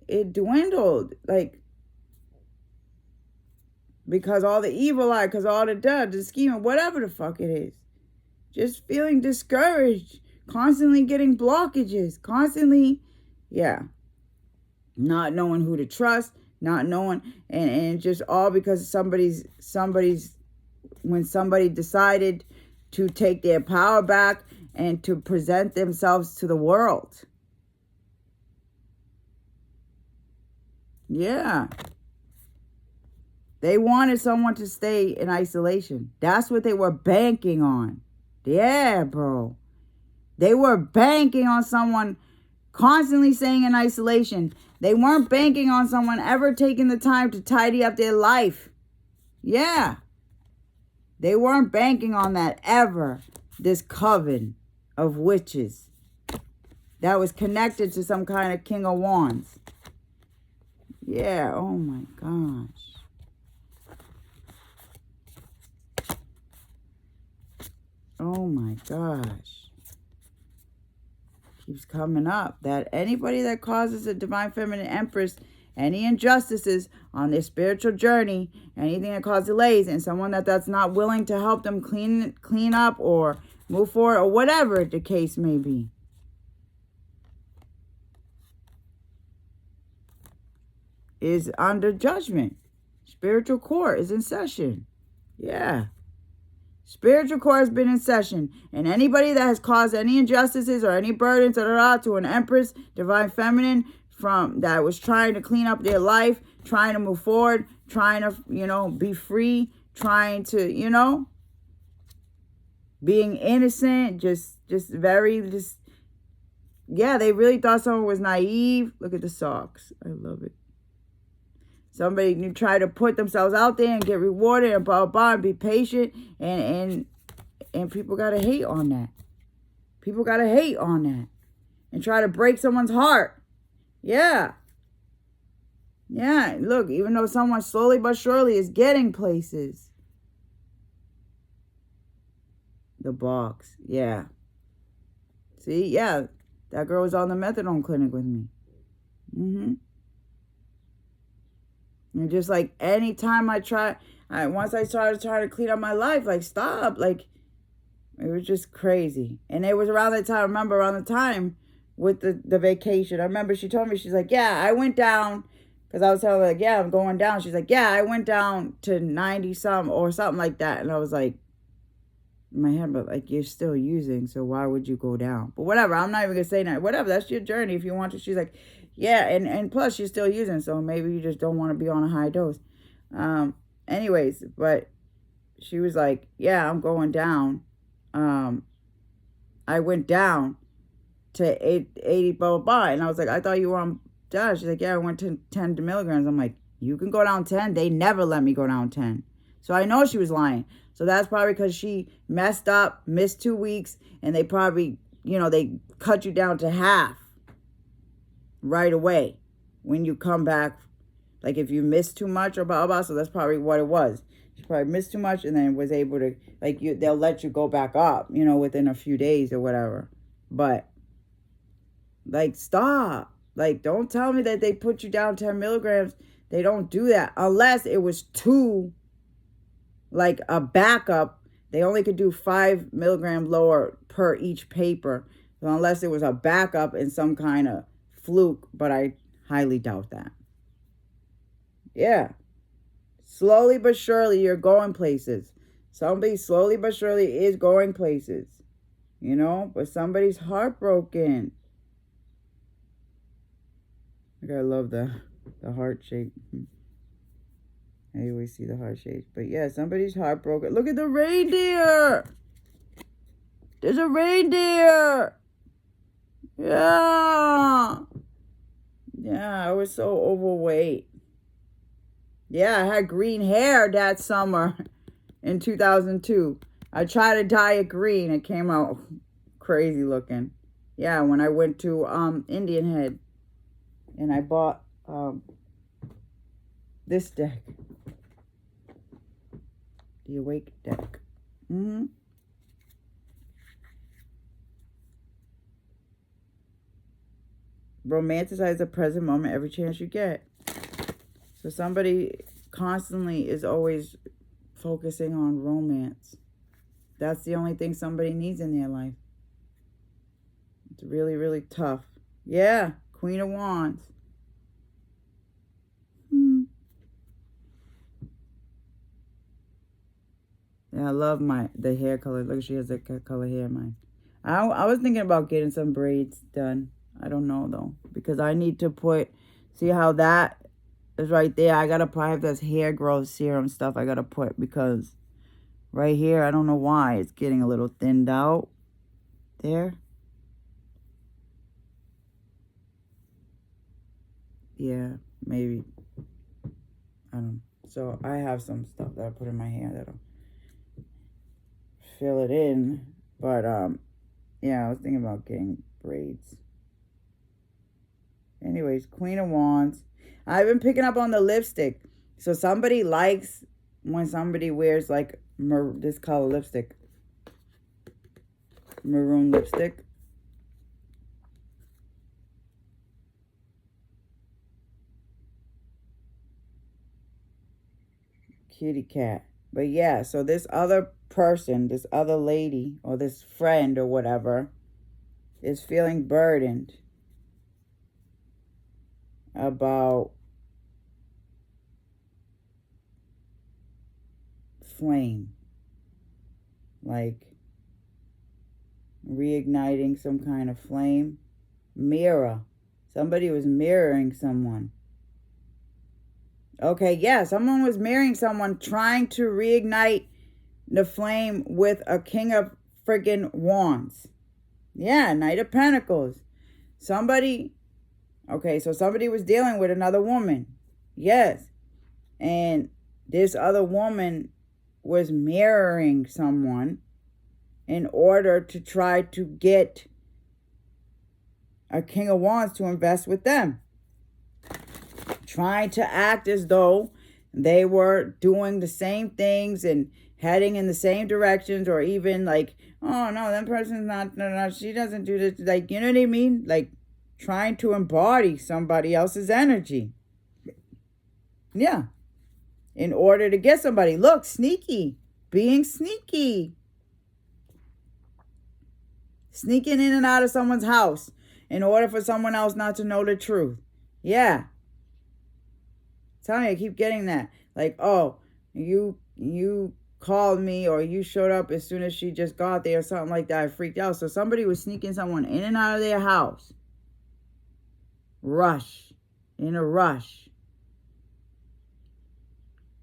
it dwindled. Like, because all the evil eye, because all the scheming, whatever the fuck it is. Just feeling discouraged. Constantly getting blockages. Constantly, not knowing who to trust. Not knowing, and just all because when somebody decided to take their power back and to present themselves to the world. Yeah. They wanted someone to stay in isolation. That's what they were banking on. Yeah, bro. They were banking on someone constantly staying in isolation. They weren't banking on someone ever taking the time to tidy up their life. Yeah. They weren't banking on that ever. This coven of witches that was connected to some kind of King of Wands. Yeah, oh my gosh. Oh my gosh. Keeps coming up that anybody that causes a divine feminine empress any injustices on their spiritual journey, anything that causes delays, and someone that's not willing to help them clean up or move forward or whatever the case may be, is under judgment. Spiritual court is in session. Yeah. Spiritual court has been in session. And anybody that has caused any injustices or any burdens to an empress, divine feminine, from that was trying to clean up their life, trying to move forward, trying to, be free, trying to, being innocent, they really thought someone was naive. Look at the socks. I love it. Somebody who try to put themselves out there and get rewarded and blah, blah, blah, and be patient. And people got to hate on that. People got to hate on that. And try to break someone's heart. Yeah. Yeah, look, even though someone slowly but surely is getting places. The box, yeah. See, yeah, that girl was on the methadone clinic with me. And just like anytime once I started trying to clean up my life, like stop, like it was just crazy. And it was around that time, I remember around the time with the vacation. I remember she told me, she's like, yeah, I went down, because I was telling her, like, yeah, I'm going down. She's like, yeah, I went down to 90 some or something like that. And I was like, in my head, but like, you're still using, so why would you go down? But whatever, I'm not even gonna say that. Whatever, that's your journey if you want to. She's like, yeah, and plus you're still using, so maybe you just don't want to be on a high dose. Anyways, but she was like, yeah, I'm going down. I went down to 80 blah blah blah, and I was like, I thought you were on down. She's like, yeah, I went to 10 milligrams. I'm like, you can go down 10. They never let me go down 10. So I know she was lying. So that's probably because she messed up, missed 2 weeks, and they probably, they cut you down to half right away when you come back. Like if you missed too much or blah, blah, blah. So that's probably what it was. She probably missed too much and then was able to, like, they'll let you go back up, within a few days or whatever. But, like, stop. Like, don't tell me that they put you down 10 milligrams. They don't do that unless it was like a backup. They only could do 5 milligram lower per each paper. So unless it was a backup in some kind of fluke, but I highly doubt that. Yeah. Slowly but surely, you're going places. Somebody slowly but surely is going places. But somebody's heartbroken. Like, I love the heart shape. I always see the heart shape. But yeah, somebody's heartbroken. Look at the reindeer. There's a reindeer. Yeah. Yeah, I was so overweight. Yeah, I had green hair that summer in 2002. I tried to dye it green. It came out crazy looking. Yeah, when I went to Indian Head and I bought this deck. The Awake deck. Romanticize the present moment every chance you get. So somebody constantly is always focusing on romance. That's the only thing somebody needs in their life. It's really, really tough. Yeah, Queen of Wands. Yeah, I love the hair color. Look, she has the color hair, mine. I was thinking about getting some braids done. I don't know, though. Because I need to see how that is right there. I got to probably have this hair growth serum stuff I got to put. Because right here, I don't know why. It's getting a little thinned out. There. Yeah, maybe. I don't know. So I have some stuff that I put in my hair that'll fill it in. But, yeah, I was thinking about getting braids. Anyways, Queen of Wands. I've been picking up on the lipstick. So somebody likes when somebody wears like this color lipstick. Maroon lipstick. Kitty cat. But yeah, so this other person, this other lady, or this friend or whatever, is feeling burdened about flame. Like reigniting some kind of flame. Mirror. Somebody was mirroring someone. Okay, yeah, someone was mirroring someone trying to reignite the flame with a King of friggin' Wands. Yeah, Knight of Pentacles. Somebody was dealing with another woman. Yes. And this other woman was mirroring someone in order to try to get a King of Wands to invest with them. Trying to act as though they were doing the same things and heading in the same directions, or even like, oh no, that person's no, she doesn't do this. Like, you know what I mean? Like trying to embody somebody else's energy. Yeah. In order to get somebody. Look, sneaky. Being sneaky. Sneaking in and out of someone's house in order for someone else not to know the truth. Yeah. Tell me, I keep getting that. Like, oh, you called me or you showed up as soon as she just got there or something like that. I freaked out. So somebody was sneaking someone in and out of their house. Rush. In a rush.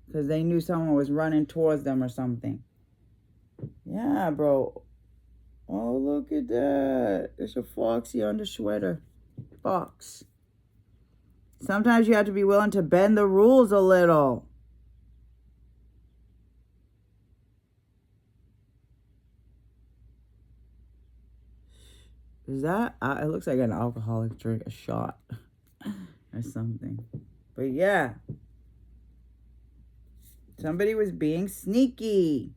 Because they knew someone was running towards them or something. Yeah, bro. Oh, look at that. There's a foxy on the sweater. Fox. Sometimes you have to be willing to bend the rules a little. Is that? It looks like an alcoholic drink, a shot or something. But yeah. Somebody was being sneaky.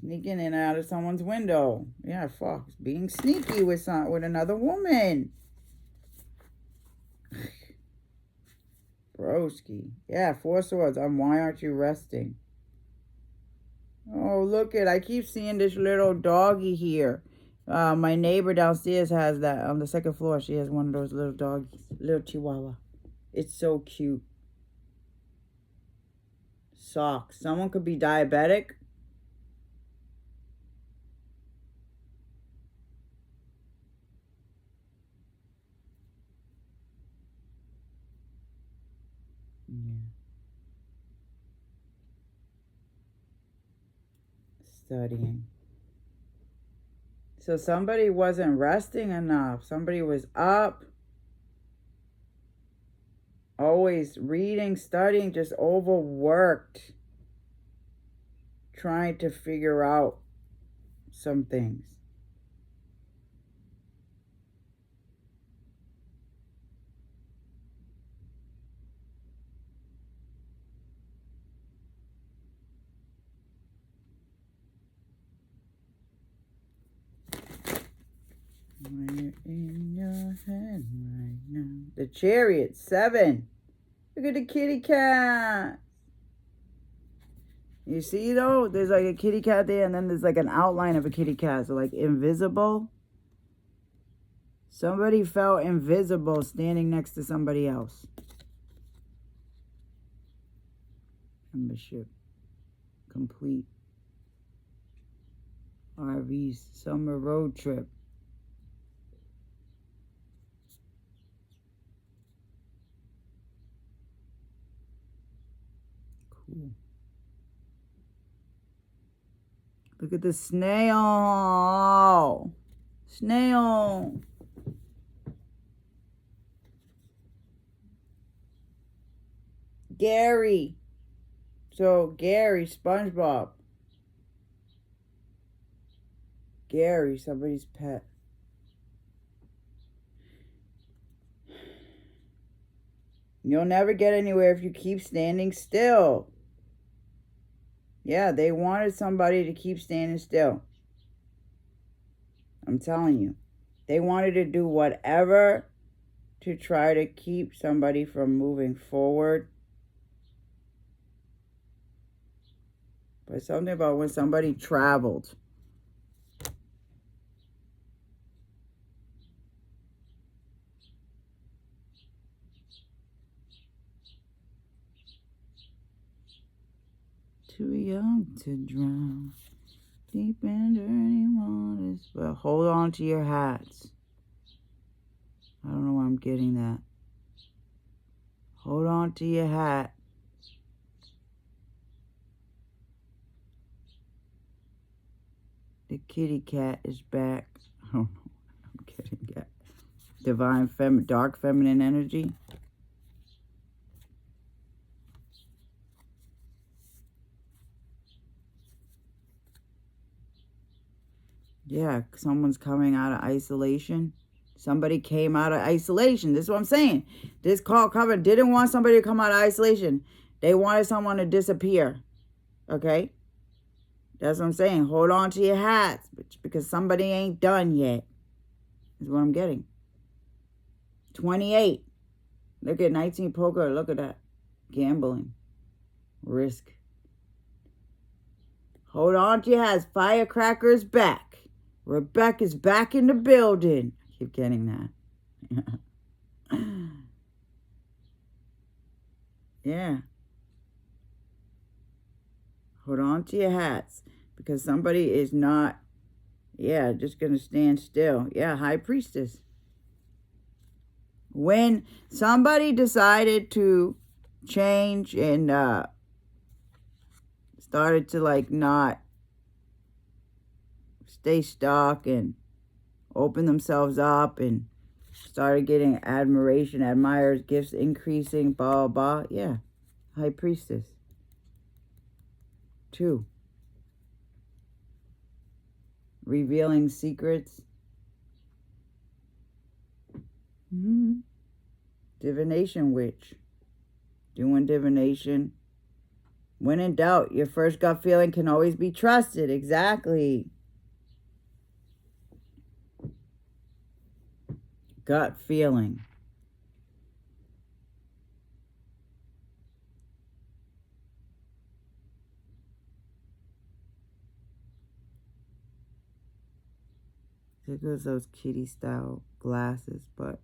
Sneaking in and out of someone's window. Yeah, Fox. Being sneaky with another woman. Broski. Yeah, 4 swords. Why aren't you resting? Oh, look it. I keep seeing this little doggy here. My neighbor downstairs has that. On the second floor, she has one of those little doggies. Little chihuahua. It's so cute. Socks. Someone could be diabetic. Yeah. Studying. So somebody wasn't resting enough. Somebody was up. Always reading, studying, just overworked. Trying to figure out some things. When you're in your head right now. The Chariot, 7. Look at the kitty cat. You see though? There's like a kitty cat there and then there's like an outline of a kitty cat. So like invisible. Somebody felt invisible standing next to somebody else. Membership. Complete. RVs. Summer road trip. Cool. Look at the snail. Snail. Gary. So, Gary, SpongeBob. Gary, somebody's pet. You'll never get anywhere if you keep standing still. Yeah, they wanted somebody to keep standing still. I'm telling you. They wanted to do whatever to try to keep somebody from moving forward. But something about when somebody traveled. Too young to drown. Deep in dirty waters. But hold on to your hats. I don't know why I'm getting that. Hold on to your hat. The kitty cat is back. I don't know why I'm getting that. Divine dark feminine energy. Yeah, someone's coming out of isolation. Somebody came out of isolation. This is what I'm saying. This call cover didn't want somebody to come out of isolation. They wanted someone to disappear. Okay? That's what I'm saying. Hold on to your hats. Because somebody ain't done yet. Is what I'm getting. 28. Look at 19 poker. Look at that. Gambling. Risk. Hold on to your hats. Firecracker's back. Rebecca's back in the building. I keep getting that. Yeah. Hold on to your hats. Because somebody is not, just going to stand still. Yeah, High Priestess. When somebody decided to change and started to like not stay stuck and open themselves up and started getting admiration, admirers, gifts increasing, blah, blah, blah. Yeah. High Priestess. 2. Revealing secrets. Divination witch. Doing divination. When in doubt, your first gut feeling can always be trusted. Exactly. Gut feeling. There goes those kitty style glasses, but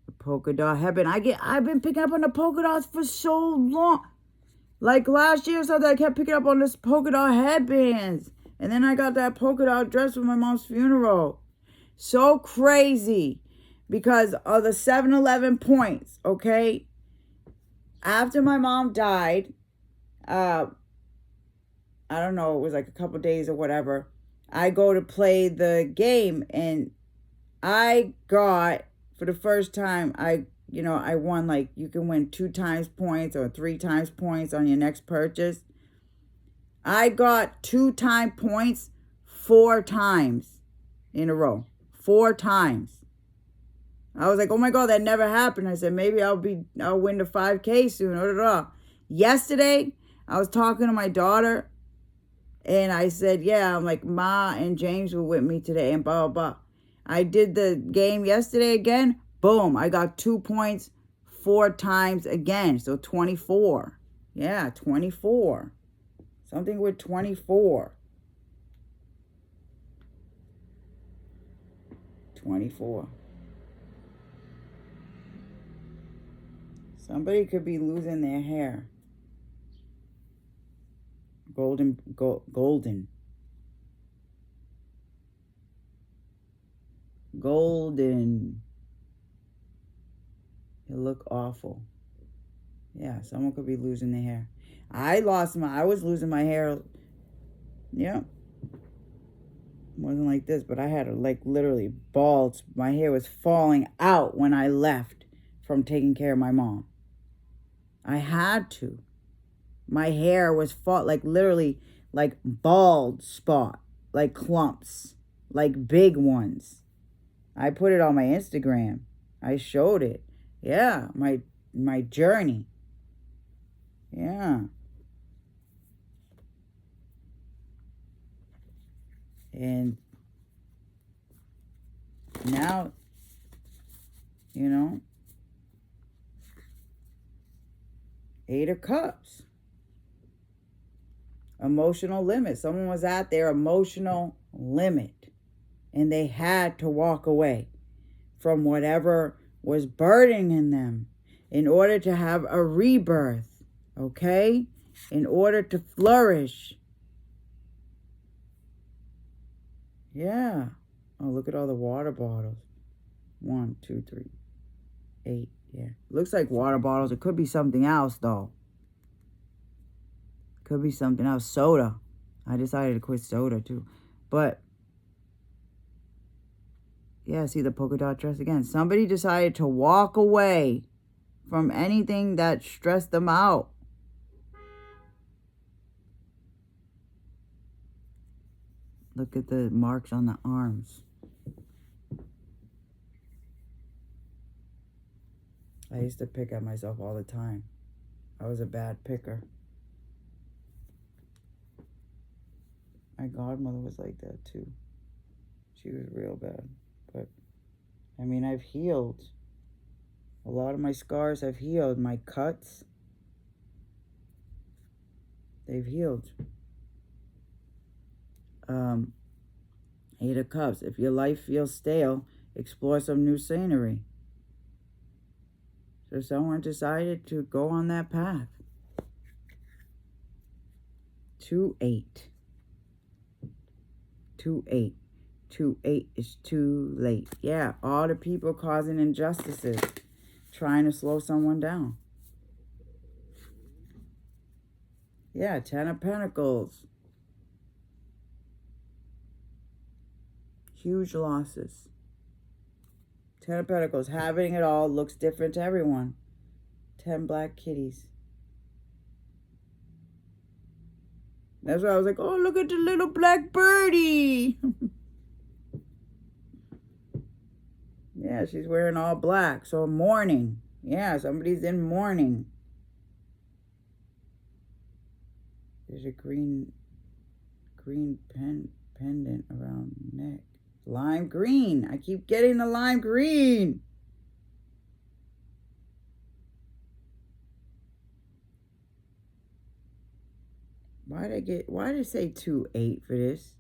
the polka dot headband. I've been picking up on the polka dots for so long. Like last year or something, I kept picking up on this polka dot headbands. And then I got that polka dot dress for my mom's funeral. So crazy. Because of the 7-Eleven points, okay? After my mom died, I don't know, it was like a couple days or whatever, I go to play the game, and I got, for the first time, I won, like, you can win 2 times points or 3 times points on your next purchase. I got 2 time points 4 times in a row. 4 times. I was like, oh my God, that never happened. I said, maybe I'll win the 5K soon. Yesterday, I was talking to my daughter, and I said, I'm like, Ma and James were with me today, and blah, blah, blah. I did the game yesterday again. Boom, I got 2 points 4 times again. So 24. Yeah, 24. Something with 24. 24. Somebody could be losing their hair. Golden. Golden. It look awful. Yeah, someone could be losing their hair. I was losing my hair. Yeah. Wasn't like this, but I had like literally bald. My hair was falling out when I left from taking care of my mom. I had to. My hair was like literally like bald spot, like clumps, like big ones. I put it on my Instagram. I showed it. Yeah, my journey. Yeah. And now, 8 of Cups. Emotional limit. Someone was at their emotional limit, and they had to walk away from whatever was burdening them in order to have a rebirth, okay? In order to flourish. Yeah. Oh, look at all the water bottles. 1, 2, 3, 8. Yeah. Looks like water bottles. It could be something else, though. Could be something else. Soda. I decided to quit soda, too. But, yeah, see the polka dot dress again. Somebody decided to walk away from anything that stressed them out. Look at the marks on the arms. I used to pick at myself all the time. I was a bad picker. My godmother was like that too. She was real bad. But, I mean, I've healed. A lot of my scars have healed. My cuts, they've healed. Eight of Cups. If your life feels stale, explore some new scenery. So someone decided to go on that path. 2-8. 2-8. 2-8 is too late. Yeah, all the people causing injustices, trying to slow someone down. Yeah, 10 of Pentacles. Huge losses. 10 of Pentacles. Having it all looks different to everyone. 10 black kitties. That's why I was like, oh, look at the little black birdie. Yeah, she's wearing all black. So mourning. Yeah, somebody's in mourning. There's a green pendant around the neck. Lime green. I keep getting the lime green. Why did it say 2-8 for this?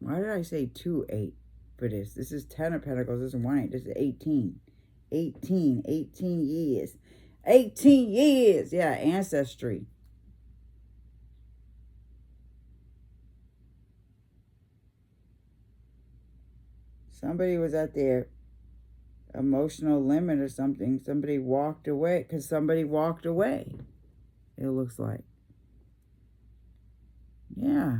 Why did I say 2-8 for this? This is 10 of Pentacles. This is 1-8. This is 18. 18 years. 18 years. Yeah, ancestry. Somebody was at their emotional limit or something. Somebody walked away because somebody walked away. It looks like. Yeah.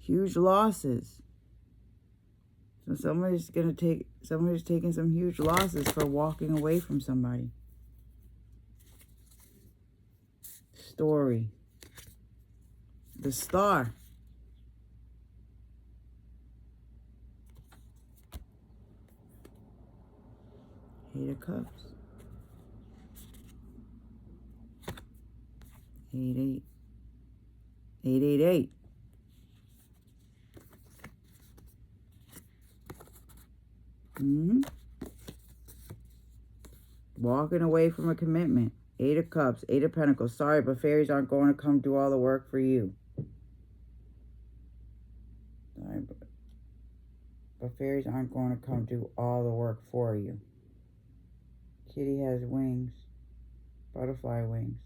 Huge losses. So somebody's taking some huge losses for walking away from somebody. Story. The Star. Eight of Cups. 8-8. 8-8-8. Walking away from a commitment. 8 of Cups. 8 of Pentacles. Sorry, but fairies aren't going to come do all the work for you. Sorry, but fairies aren't going to come do all the work for you. Kitty has wings. Butterfly wings.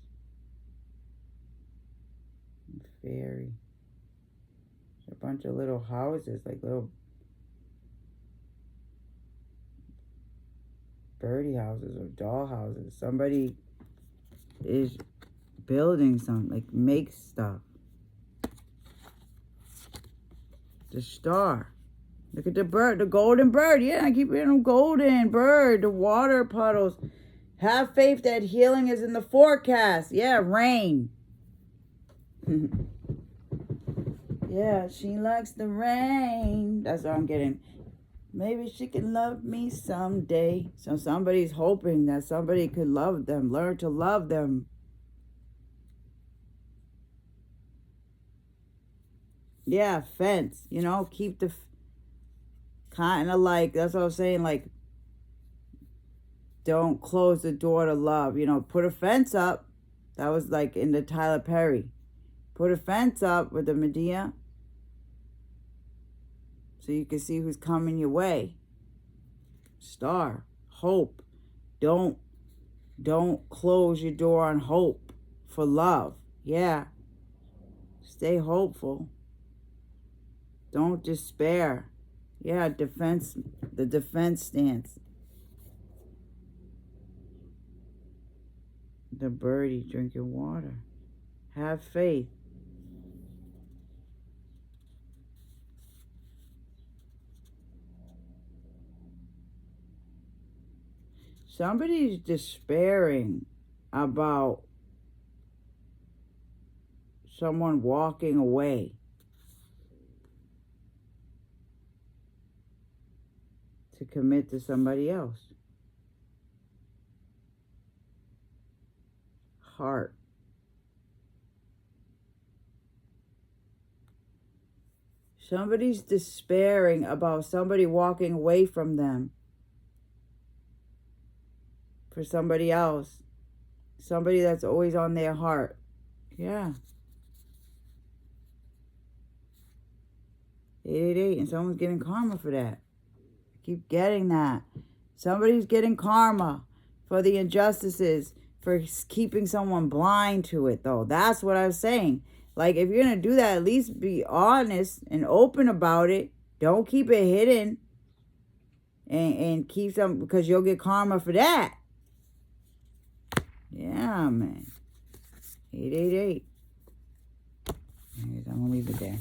Fairy. There's a bunch of little houses, like little birdie houses or doll houses. Somebody is building something, like makes stuff. The Star. Look at the bird, the golden bird. Yeah, I keep hearing golden bird, the water puddles. Have faith that healing is in the forecast. Yeah, rain. Yeah, she likes the rain. That's what I'm getting. Maybe she can love me someday. So somebody's hoping that somebody could love them, learn to love them. Yeah, fence. You know, keep the kind of like, that's what I was saying, like, don't close the door to love. You know, put a fence up. That was like in the Tyler Perry. Put a fence up with the Medea so you can see who's coming your way. Star. Hope. Don't close your door on hope for love. Yeah. Stay hopeful. Don't despair. Yeah, defense. The defense stance. The birdie drinking water. Have faith. Somebody's despairing about someone walking away. To commit to somebody else. Heart. Somebody's despairing about somebody walking away from them for somebody else. Somebody that's always on their heart. Yeah. 888, and someone's getting karma for that. I keep getting that. Somebody's getting karma for the injustices, for keeping someone blind to it, though. That's what I was saying. Like, if you're going to do that, at least be honest and open about it. Don't keep it hidden. And keep some, because you'll get karma for that. Yeah, man. 888. Anyways, I'm going to leave it there.